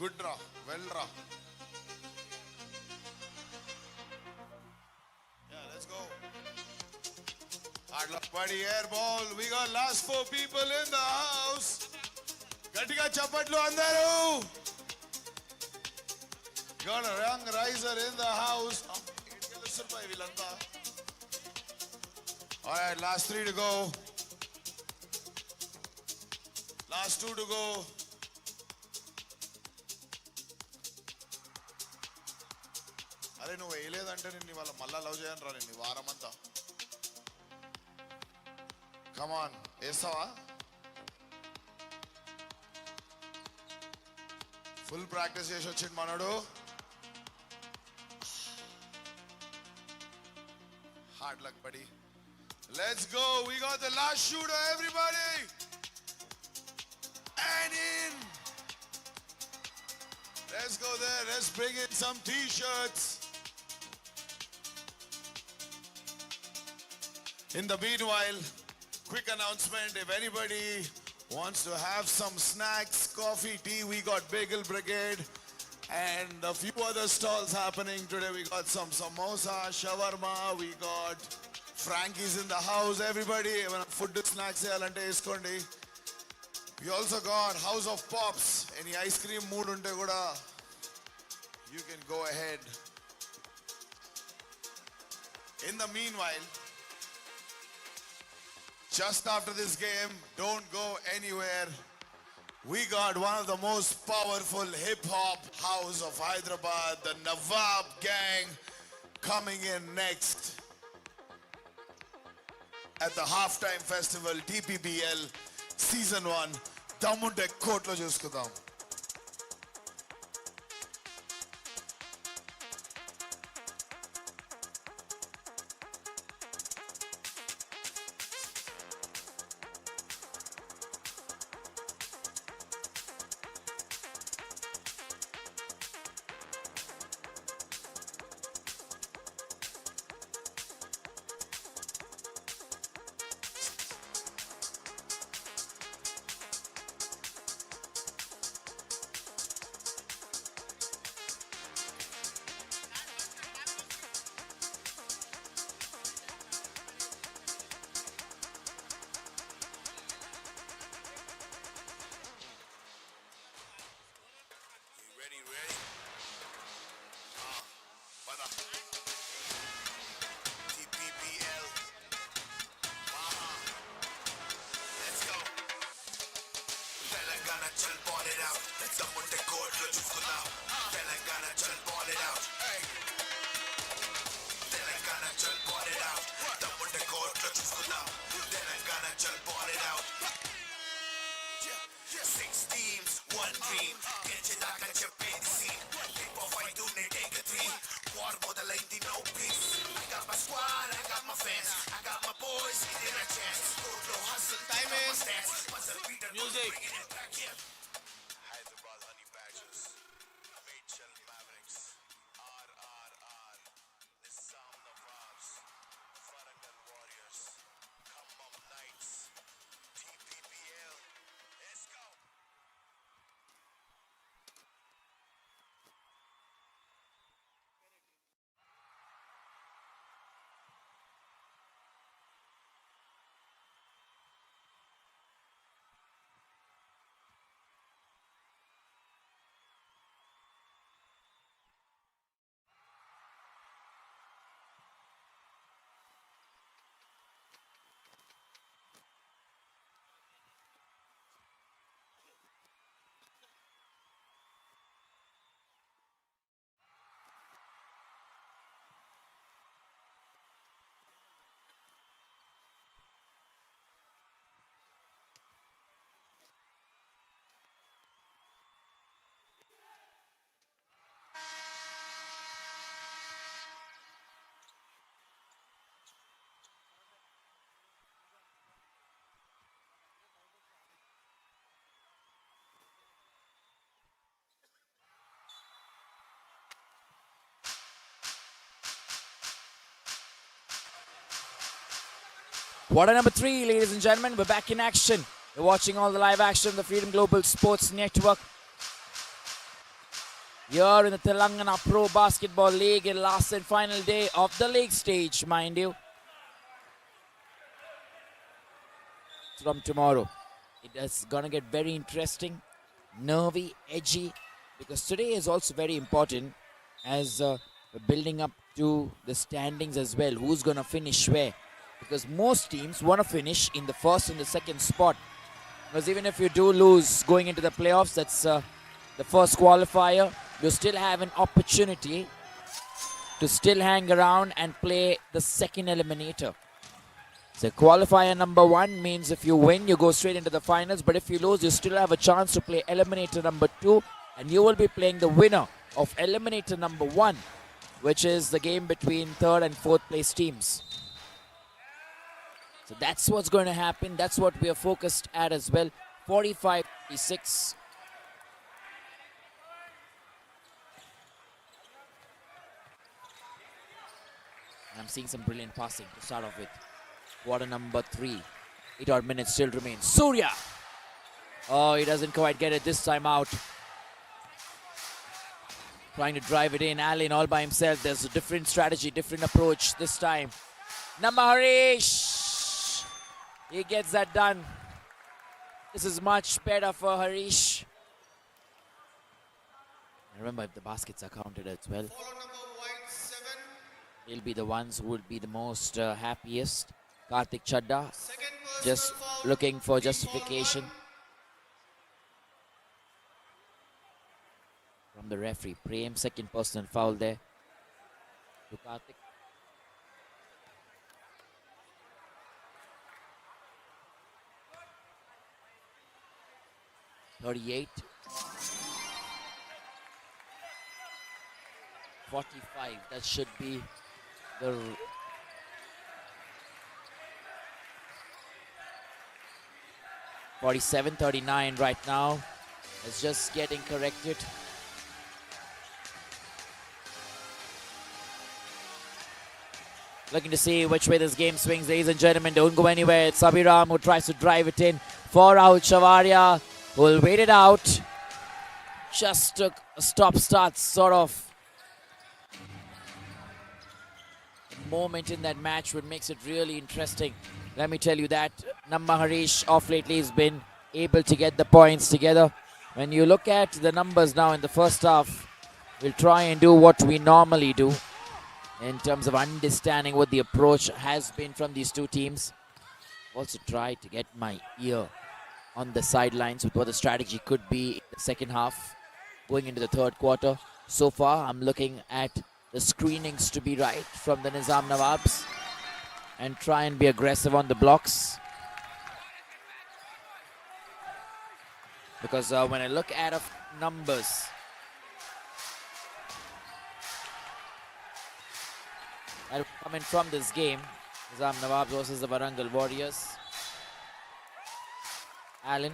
good రా well రా Yeah, let's go. Hard luck, buddy. Air ball. We got last 4 people in the house. గట్టిగా చప్పట్లు అందరూ. Got a young riser in the house. వీళ్ళంతా. All right, last 3 to go. Last 2 to go. అరే నువ్వు వేయలేదంటే నిన్ను వాళ్ళ మళ్ళా లవ్ చేయను రా నిన్ను వారం అంతా. కమాన్ వేస్తావా? ఫుల్ ప్రాక్టీస్ చేసి వచ్చింది మనోడు. హార్డ్ లక్ బడి. Let's go. We got the last shooter, everybody. And in. Let's go there. Let's bring in some t-shirts. In the meanwhile, quick announcement. If anybody wants to have some snacks, coffee, tea, we got Bagel Brigade. And a few other stalls happening today. We got some samosa, shawarma. We got Frankie's in the house. Everybody, food snacks చేయాలంటే వేసుకోండి. We also got House of Pops. Any ice cream mood unte kuda, you can go ahead. In the meanwhile, just after this game, don't go anywhere. We got one of the most powerful hip-hop house of Hyderabad, the Nawab gang, coming in next at the halftime festival, TPBL Season 1. Damunte Kotlo Juskudam. Ready? Pada. TPBL. Let's go. Telangana chal ball it out. Let's Damunte Kotlo Juskudam. Telangana chal ball it out. Hey. Telangana chal ball it out. Damunte Kotlo Juskudam. Telangana chal ball it out. 6 teams, 1 dream. Gechidaka cheppedi scene. Hip hop fight to take a 3. War modalaindi no peace. I got my squad, I got my fans, I got my boys, in a chance. Kotlo hustle, time is music. Hyderabad Honey Badgers, Mitchell Mavericks, RRR, Nizam Nawabs, Warangal Warriors, Khammam Knights, TPBL. Let's go. Quarter number 3, ladies and gentlemen. We're back in action. You're watching all the live action of the Freedom Global Sports Network. Here in the Telangana Pro Basketball League, in last and final day of the league stage, mind you. From tomorrow, it is gonna get very interesting, nervy, edgy, because today is also very important as we're building up to the standings as well. Who's gonna finish where? Because most teams want to finish in the first and the second spot. Because even if you do lose going into the playoffs, that's the first qualifier, you still have an opportunity to still hang around and play the second eliminator. So qualifier number 1 means if you win, you go straight into the finals. But if you lose, you still have a chance to play eliminator number 2. And you will be playing the winner of eliminator number 1, which is the game between 3rd and 4th place teams. So that's what's going to happen. That's what we are focused at as well. 45-46. I'm seeing some brilliant passing to start off with. Quarter number 3. 8 odd minutes still remain. Surya! Oh, he doesn't quite get it this time out. Trying to drive it in. Allen all by himself. There's a different strategy, different approach this time. Namaharish! He gets that done. This is much better for Harish. Remember, if the baskets are counted as well, Follow number white 7. they'll be the ones who would be the most happiest. Karthik Chadda Second personal just foul. looking for Team justification foul 1. from the referee. Prem, second personal foul there to Karthik. .38. 45. That should be the 47-39 right now. It's just getting corrected. Looking to see which way this game swings, ladies and gentlemen. Don't go anywhere. It's Abhiram who tries to drive it in. 4 out. Chavaria will wait it out. Just took a stop-start sort of moment in that match, which makes it really interesting. Let me tell you that Namma Harish off lately has been able to get the points together. When you look at the numbers now in the first half, we'll try and do what we normally do in terms of understanding what the approach has been from these two teams. Also try to get my ear on the sidelines with what the strategy could be in the second half going into the third quarter. So far, I'm looking at the screenings to be right from the Nizam Nawabs and try and be aggressive on the blocks. Because when I look at numbers, that coming from this game, Nizam Nawabs versus the Warangal Warriors. Alan,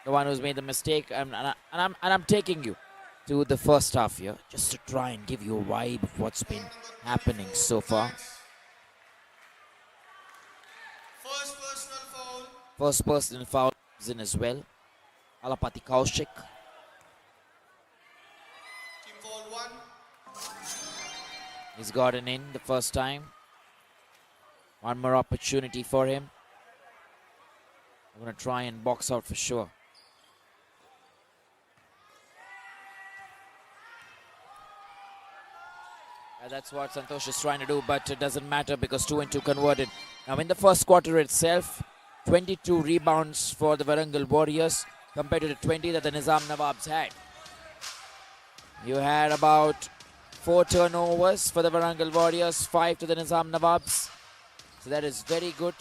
the one who's made the mistake, and I'm taking you to the first half here, just to try and give you a vibe of what's been happening so far. First personal foul. First personal foul is in as well. Alapati Kaushik. Team foul 1. He's gotten in the first time. One more opportunity for him. I'm going to try and box out for sure. That's what Santosh is trying to do, but it doesn't matter because 2 and 2 converted. Now in the first quarter itself, 22 rebounds for the Warangal Warriors compared to the 20 that the Nizam Nawabs had. You had about 4 turnovers for the Warangal Warriors, 5 to the Nizam Nawabs. So that is very good.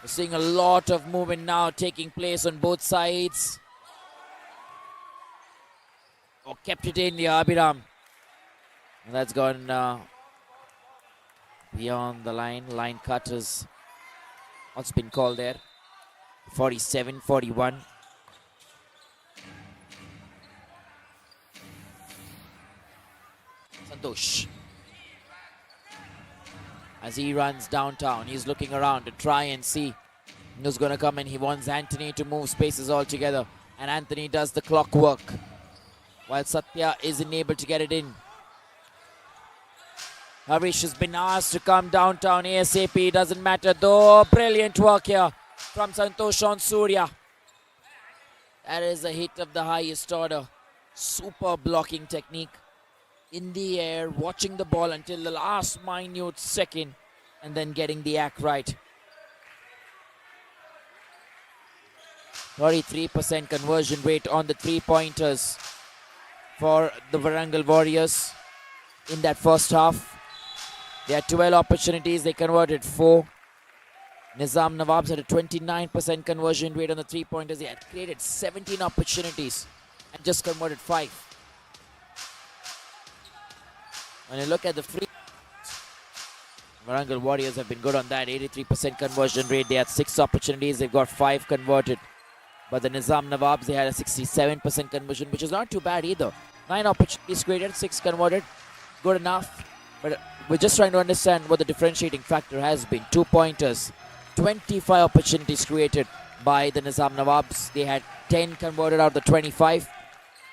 We're seeing a lot of movement now taking place on both sides. Oh, kept it in the Abhiram. And that's gone beyond the line. Line cutters. What's been called there? 47-41. Santosh. As he runs downtown, he's looking around to try and see who's going to come in. He wants Anthony to move spaces altogether. And Anthony does the clock work, while Satya isn't able to get it in. Harish has been asked to come downtown ASAP. Doesn't matter though. Brilliant work here from Santosh on Surya. That is a hit of the highest order. Super blocking technique. In the air, watching the ball until the last minute second and then getting the act right. 33% conversion rate on the 3-pointers for the Warangal Warriors in that first half. They had 12 opportunities, they converted 4. Nizam Nawabs had a 29% conversion rate on the 3-pointers. They had created 17 opportunities and just converted 5. When you look at the free, Warangal Warriors have been good on that, 83% conversion rate. They had 6 opportunities, they've got 5 converted. But the Nizam Nawabs, they had a 67% conversion, which is not too bad either. 9 opportunities created, 6 converted, good enough. But we're just trying to understand what the differentiating factor has been. 2-pointers, 25 opportunities created by the Nizam Nawabs. They had 10 converted out of the 25.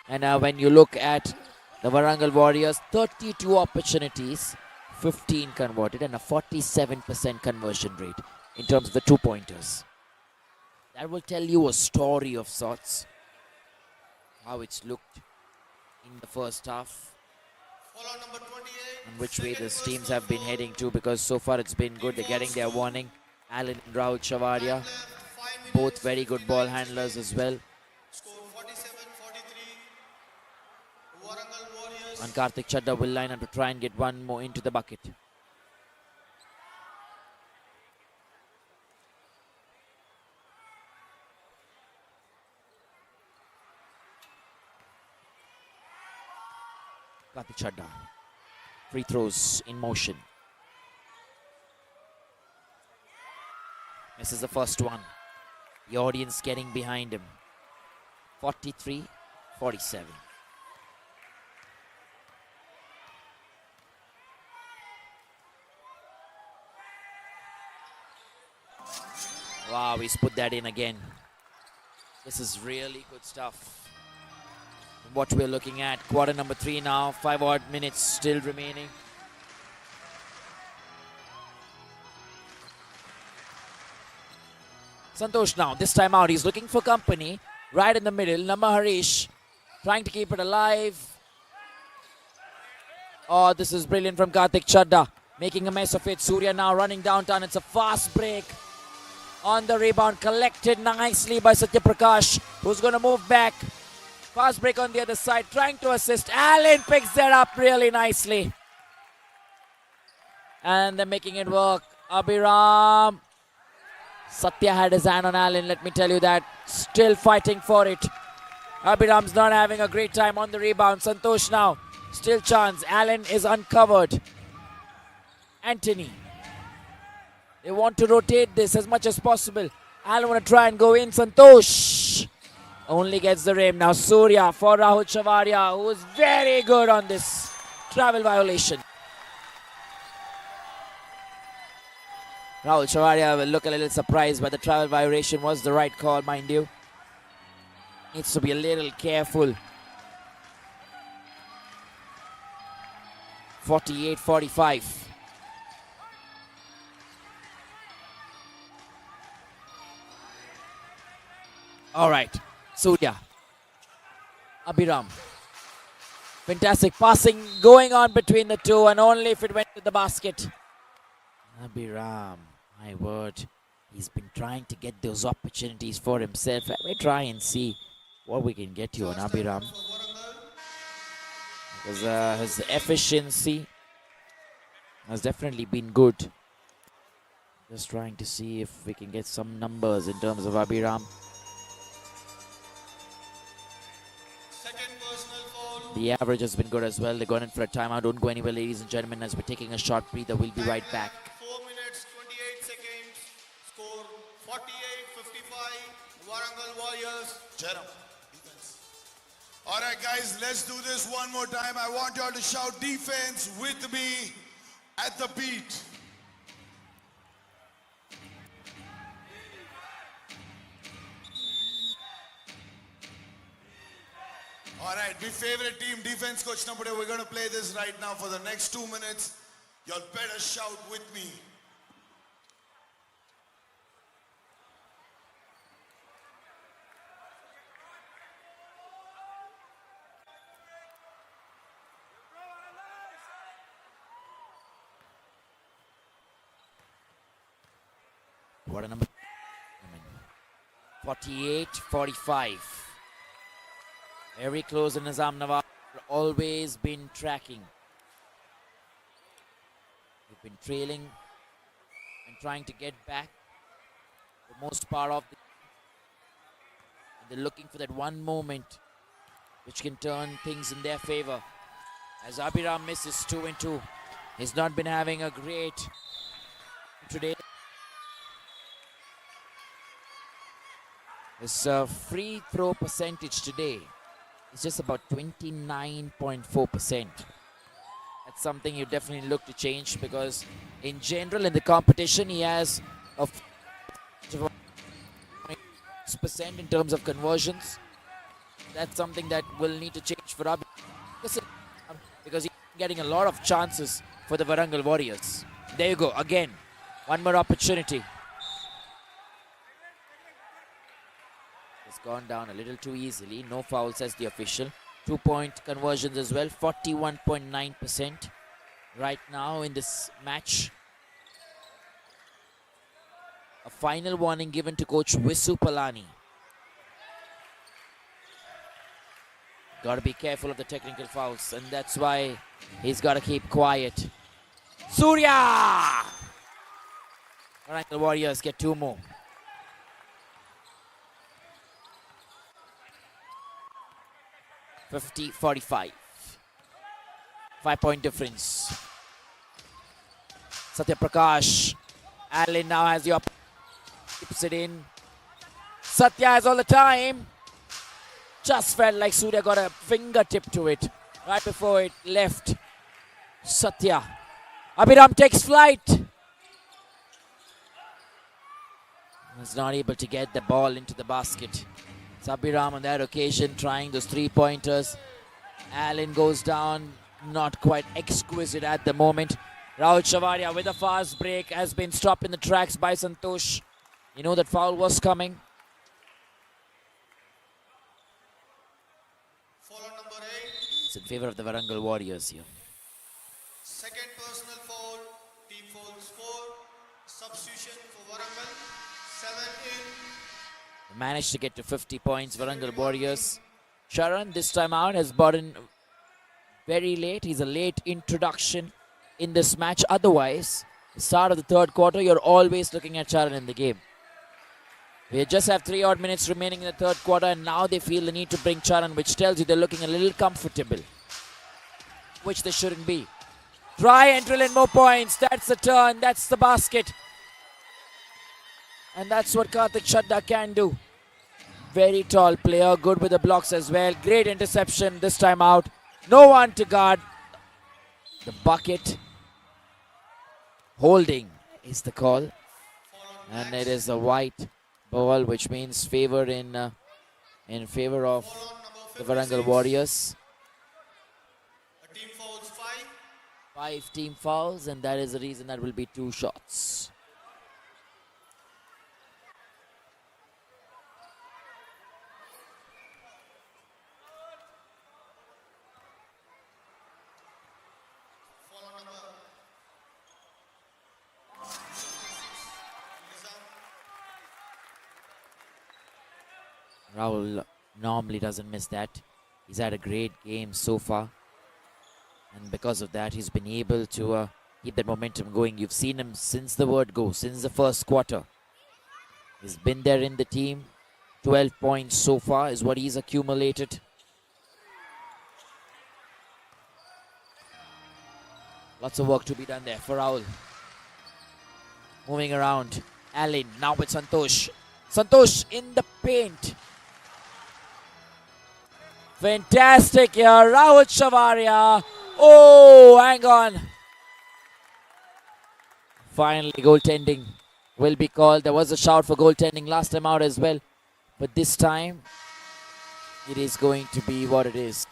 And when you look at the Warangal Warriors, 32 opportunities, 15 converted and a 47% conversion rate in terms of the 2-pointers. That will tell you a story of sorts, how it's looked in the first half Follow number 28. and which way second these teams personal have been foul. heading to, because so far it's been good. They're getting their warning. Alan and Rahul Chavaria, Time left, 5 both minutes, very good ball 59 handlers seconds. as well. Score 47-43. Warangal Warriors. And Karthik Chadda will line up to try and get one more into the bucket. Karthik Chadda. Free throws in motion. This is the first one. The audience getting behind him. 43-47. Wow, he's put that in again. This is really good stuff. What we're looking at, quarter number 3 now, 5 odd minutes still remaining. Santosh now, this time out, he's looking for company. Right in the middle, Nama Harish trying to keep it alive. Oh, this is brilliant from Karthik Chadda, making a mess of it. Surya now running downtown. It's a fast break. On the rebound, collected nicely by Satya Prakash, who's going to move back. Fast break on the other side, trying to assist. Allen picks that up really nicely. And they're making it work. Abhiram. Satya had his hand on Allen, let me tell you that. Still fighting for it. Abhiram's not having a great time on the rebound. Santosh now. Still chance. Allen is uncovered. Anthony. They want to rotate this as much as possible. Allen want to try and go in. Santosh only gets the rim. Now Surya for Rahul Chavaria, who is very good on this travel violation. Rahul Chavaria will look a little surprised, but the travel violation was the right call, mind you. Needs to be a little careful. 48-45. All right, Surya. Abhiram. Fantastic passing going on between the two, and only if it went to the basket. Abhiram, my word. He's been trying to get those opportunities for himself. Let me try and see what we can get you on Abhiram. Because his efficiency has definitely been good. Just trying to see if we can get some numbers in terms of Abhiram. Second personal foul. The average has been good as well. They're going in for a timeout. Don't go anywhere, ladies and gentlemen, as we're taking a short breather. We'll be right back. 4 minutes, 28 seconds. Score 48-55. Warangal Warriors. Jerem, defense. All right, guys, let's do this one more time. I want y'all to shout defense with me at the beat. All right, my favorite team, defense coach number 2. We're going to play this right now for the next 2 minutes. Y'all better shout with me. What a number. 48-45. Very close in Nizam Nawabs. Always been tracking. They've been trailing and trying to get back the most part of the. And they're looking for that one moment which can turn things in their favor. As Abhiram misses 2 and 2. He's not been having a great today. His free throw percentage today is just about 29.4%. That's something you definitely look to change, because in general in the competition he has a percent in terms of conversions. That's something that will need to change for Abhi, because he getting a lot of chances for the Warangal Warriors. There you go, again. One more opportunity. It's gone down a little too easily. No foul, says the official. 2-point conversions as well. 41.9% right now in this match. A final warning given to coach Visu Palani. Got to be careful of the technical fouls, and that's why he's got to keep quiet. Surya! Warangal Warriors get 2 more. 50-45. 5-point difference. Satya Prakash. Allen now has the opportunity. Keeps it in. Satya has all the time. Just felt like Surya got a fingertip to it right before it left. Satya. Abhiram takes flight. Was not able to get the ball into the basket. It's Abhiram on that occasion trying those 3-pointers. Allen goes down. Not quite exquisite at the moment. Rahul Chavaria with a fast break has been stopped in the tracks by Santosh. You know that foul was coming. Foul on number 8. It's in favor of the Warangal Warriors here. Second personal foul. Team fouls 4. Substitution for Warangal. 7 in. Managed to get to 50 points. Warangal Warriors. Sharan this time out has brought in very late. He's a late introduction in this match. Otherwise, the start of the third quarter, you're always looking at Sharan in the game. We just have 3 odd minutes remaining in the third quarter, and now they feel the need to bring Charan, which tells you they're looking a little comfortable, which they shouldn't be. Try and drill in more points. That's the turn. That's the basket. And that's what Karthik Chadda can do. Very tall player, good with the blocks as well. Great interception this time out. No one to guard. The bucket. Holding is the call. And it is a white ball, which means favor in favor of the Warangal Warriors. A team fouls 5. 5 team fouls, and that is the reason that will be 2 shots. Foul on number Nizam. Rahul normally doesn't miss that. He's had a great game so far, and because of that he's been able to keep that momentum going. You've seen him since the word go, since the first quarter. He's been there in the team. 12 points so far is what he's accumulated. Lots of work to be done there for Rahul. Moving around. Allen now with Santosh. Santosh in the paint. Fantastic here. Rahul Chavaria. Oh, hang on. Finally, goaltending will be called. There was a shout for goaltending last time out as well. But this time, it is going to be what it is.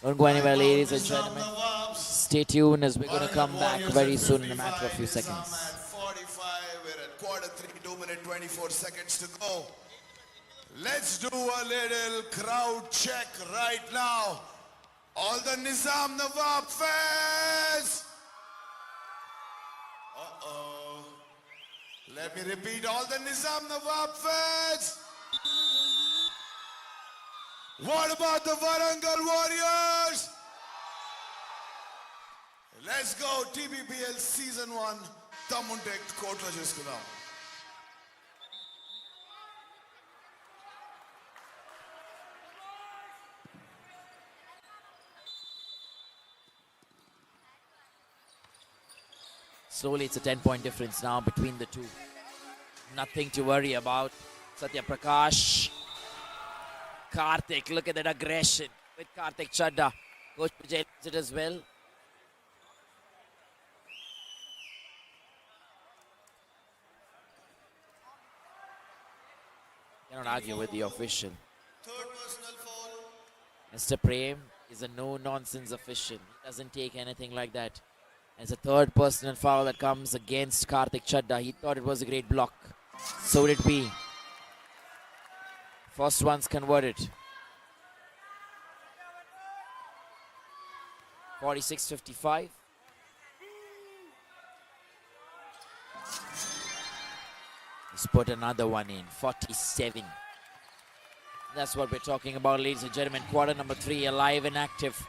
Don't go anywhere, ladies and gentlemen. Stay tuned as we're going to come back very soon in a matter of a few seconds. 45, we're at quarter 3, 2 minutes, 24 seconds to go. Let's do a little crowd check right now. All the Nizam Nawabs fans. Uh-oh. Let me repeat, all the Nizam Nawabs fans. What about the Warangal Warriors? Let's go, TBBL Season 1. Tammunte కోట్లో చేసుకుందాం. Slowly, it's a 10-point difference now between the two. Nothing to worry about. Satya Prakash. Karthik, look at that aggression with Karthik Chadda. Coach Vijay does it as well. Cannot argue with the official. Third personal foul. Mr. Prem is a no-nonsense official. He doesn't take anything like that. It's a third personal foul that comes against Karthik Chadda. He thought it was a great block. So did we. First one's converted. 46-55. He's put another one in. 47. That's what we're talking about, ladies and gentlemen. Quarter number 3, alive and active.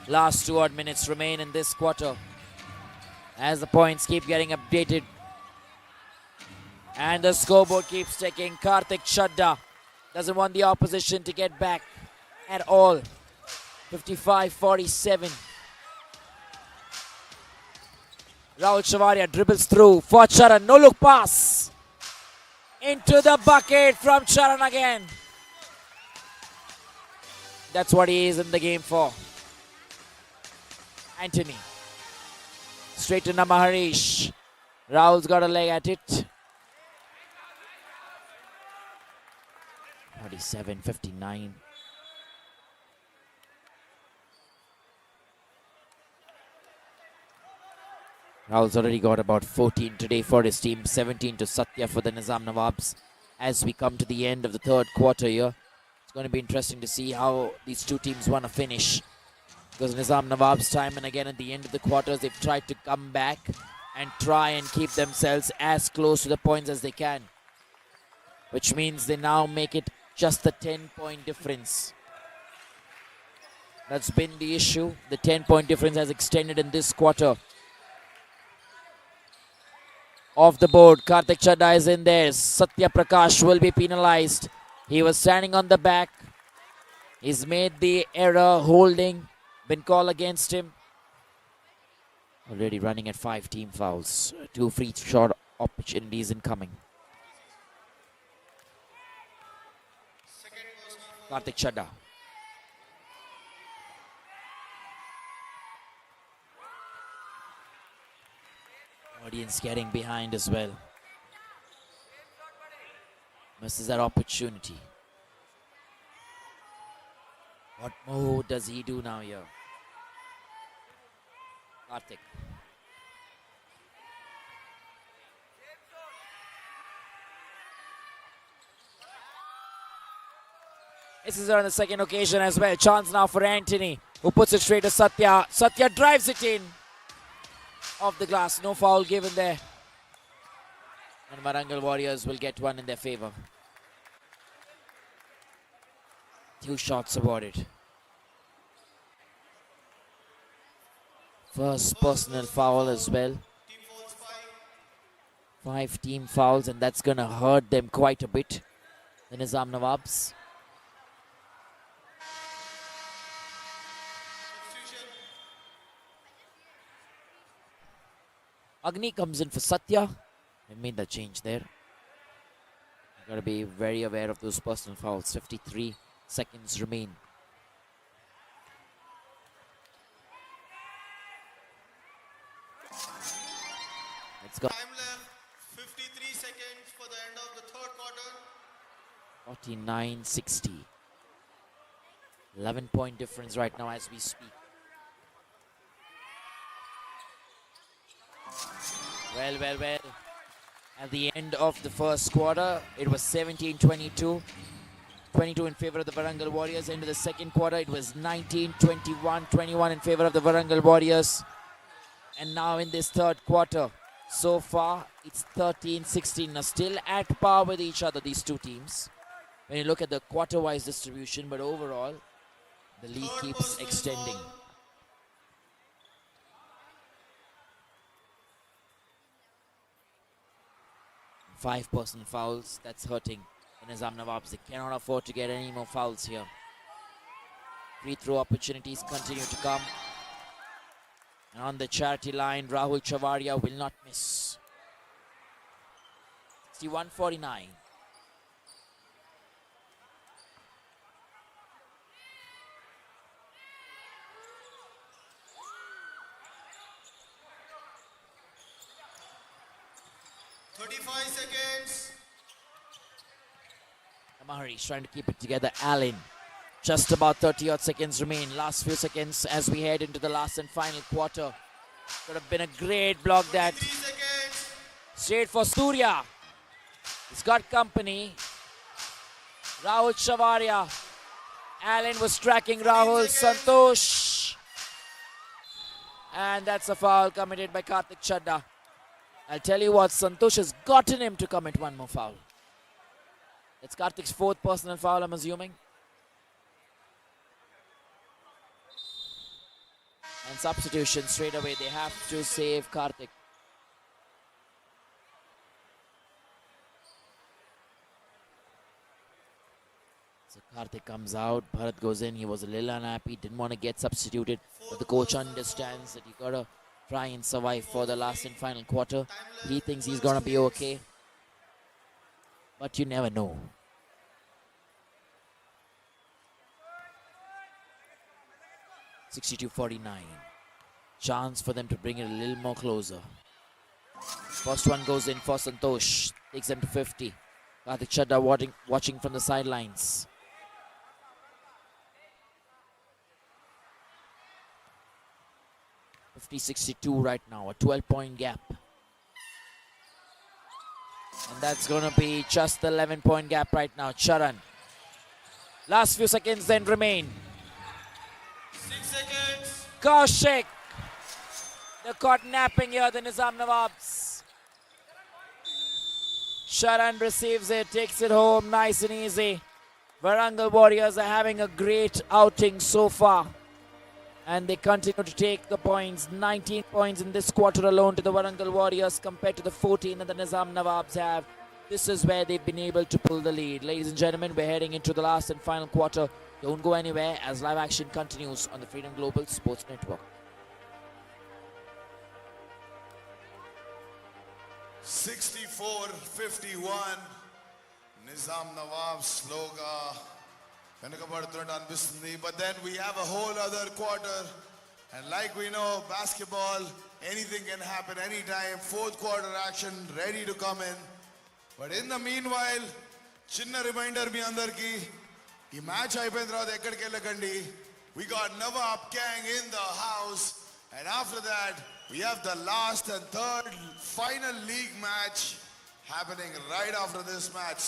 Last 2 odd minutes remain in this quarter, as the points keep getting updated. And the scoreboard keeps ticking. Karthik Chadda doesn't want the opposition to get back at all. 55-47. Rahul Chavaria dribbles through for Charan. No look pass. Into the bucket from Charan again. That's what he is in the game for. Anthony. Straight to Namaharish. Rahul's got a leg at it. 47-59. Rahul's already got about 14 today for his team. 17 to Satya for the Nizam Nawabs. As we come to the end of the third quarter here, it's going to be interesting to see how these two teams want to finish. Because Nizam Nawabs, time and again at the end of the quarters, they've tried to come back and try and keep themselves as close to the points as they can. Which means they now make it just the 10-point difference. That's been the issue. The 10-point difference has extended in this quarter. Off the board, Karthik Chadda is in there. Satya Prakash will be penalized. He was standing on the back. He's made the error holding. Been called against him. Already running at 5 team fouls. 2 free shot opportunities incoming. Karthik Chadda. Audience getting behind as well. Misses that opportunity. What more does he do now here? Karthik. This is on the second occasion as well. Chance now for Anthony, who puts it straight to Satya. Satya drives it in. Off the glass. No foul given there. And Warangal Warriors will get one in their favor. 2 shots awarded. First personal foul as well. 5 team fouls, and that's going to hurt them quite a bit. The Nizam Nawabs. Agni comes in for Satya. They made that change there. You've got to be very aware of those personal fouls. 53 seconds remain. Let's go. Time left, 53 seconds for the end of the third quarter. 49-60. 11-point difference right now as we speak. Well. At the end of the first quarter, it was 17-22. 22 in favor of the Warangal Warriors. Into the second quarter, it was 19-21. 21 in favor of the Warangal Warriors. And now in this third quarter, so far, it's 13-16. Now still at par with each other, these two teams. When you look at the quarter-wise distribution, but overall, the lead keeps extending. 5 personal fouls, that's hurting the Nizam Nawabs. They cannot afford to get any more fouls here. Free throw opportunities continue to come. And on the charity line, Rahul Chavaria will not miss. 61-49. Mahari's trying to keep it together. Allen Just about 30 odd seconds remain. Last few seconds as we head into the last and final quarter. Could have been a great block that. 3 seconds. Straight for Surya. He's got company. Rahul Shavaria. Allen was tracking Rahul. Santosh. And that's a foul committed by Karthik Chadda. I'll tell you what, Santosh has gotten him to commit one more foul. It's Karthik's fourth personal foul, I'm assuming. And substitution straight away. They have to save Karthik. So Karthik comes out. Bharat goes in. He was a little unhappy. Didn't want to get substituted. But the coach understands that you got to try and survive for the last and final quarter. He thinks he's going to be okay. But you never know. (62-49). Chance for them to bring it a little more closer. First one goes in for Santosh. Takes them to 50. Karthik Chadda watching from the sidelines. (50-62) right now. A 12-point gap. And that's going to be just the 11-point gap right now. Charan. Last few seconds then remain. 6 seconds. Kaushik. They're caught napping here, the Nizam Nawabs. Charan receives it, takes it home nice and easy. Warangal Warriors are having a great outing so far. And they continue to take the points. 19 points in this quarter alone to the Warangal Warriors compared to the 14 that the Nizam Nawabs have. This is where they've been able to pull the lead. Ladies and gentlemen, we're heading into the last and final quarter. Don't go anywhere as live action continues on the Freedom Global Sports Network. 64-51. Nizam Nawabs sloga వెనకబడుతున్నట్టు అనిపిస్తుంది. But then we have a whole other quarter. And like we know, basketball, anything can happen anytime. Fourth quarter action ready to come in. But in the meanwhile, చిన్న reminder మీ అందరికి ఈ match అయిపోయిన తర్వాత ఎక్కడికి వెళ్ళకండి. We got Nawab Gang in the house. And after that, we have the last and third final league match happening right after this match.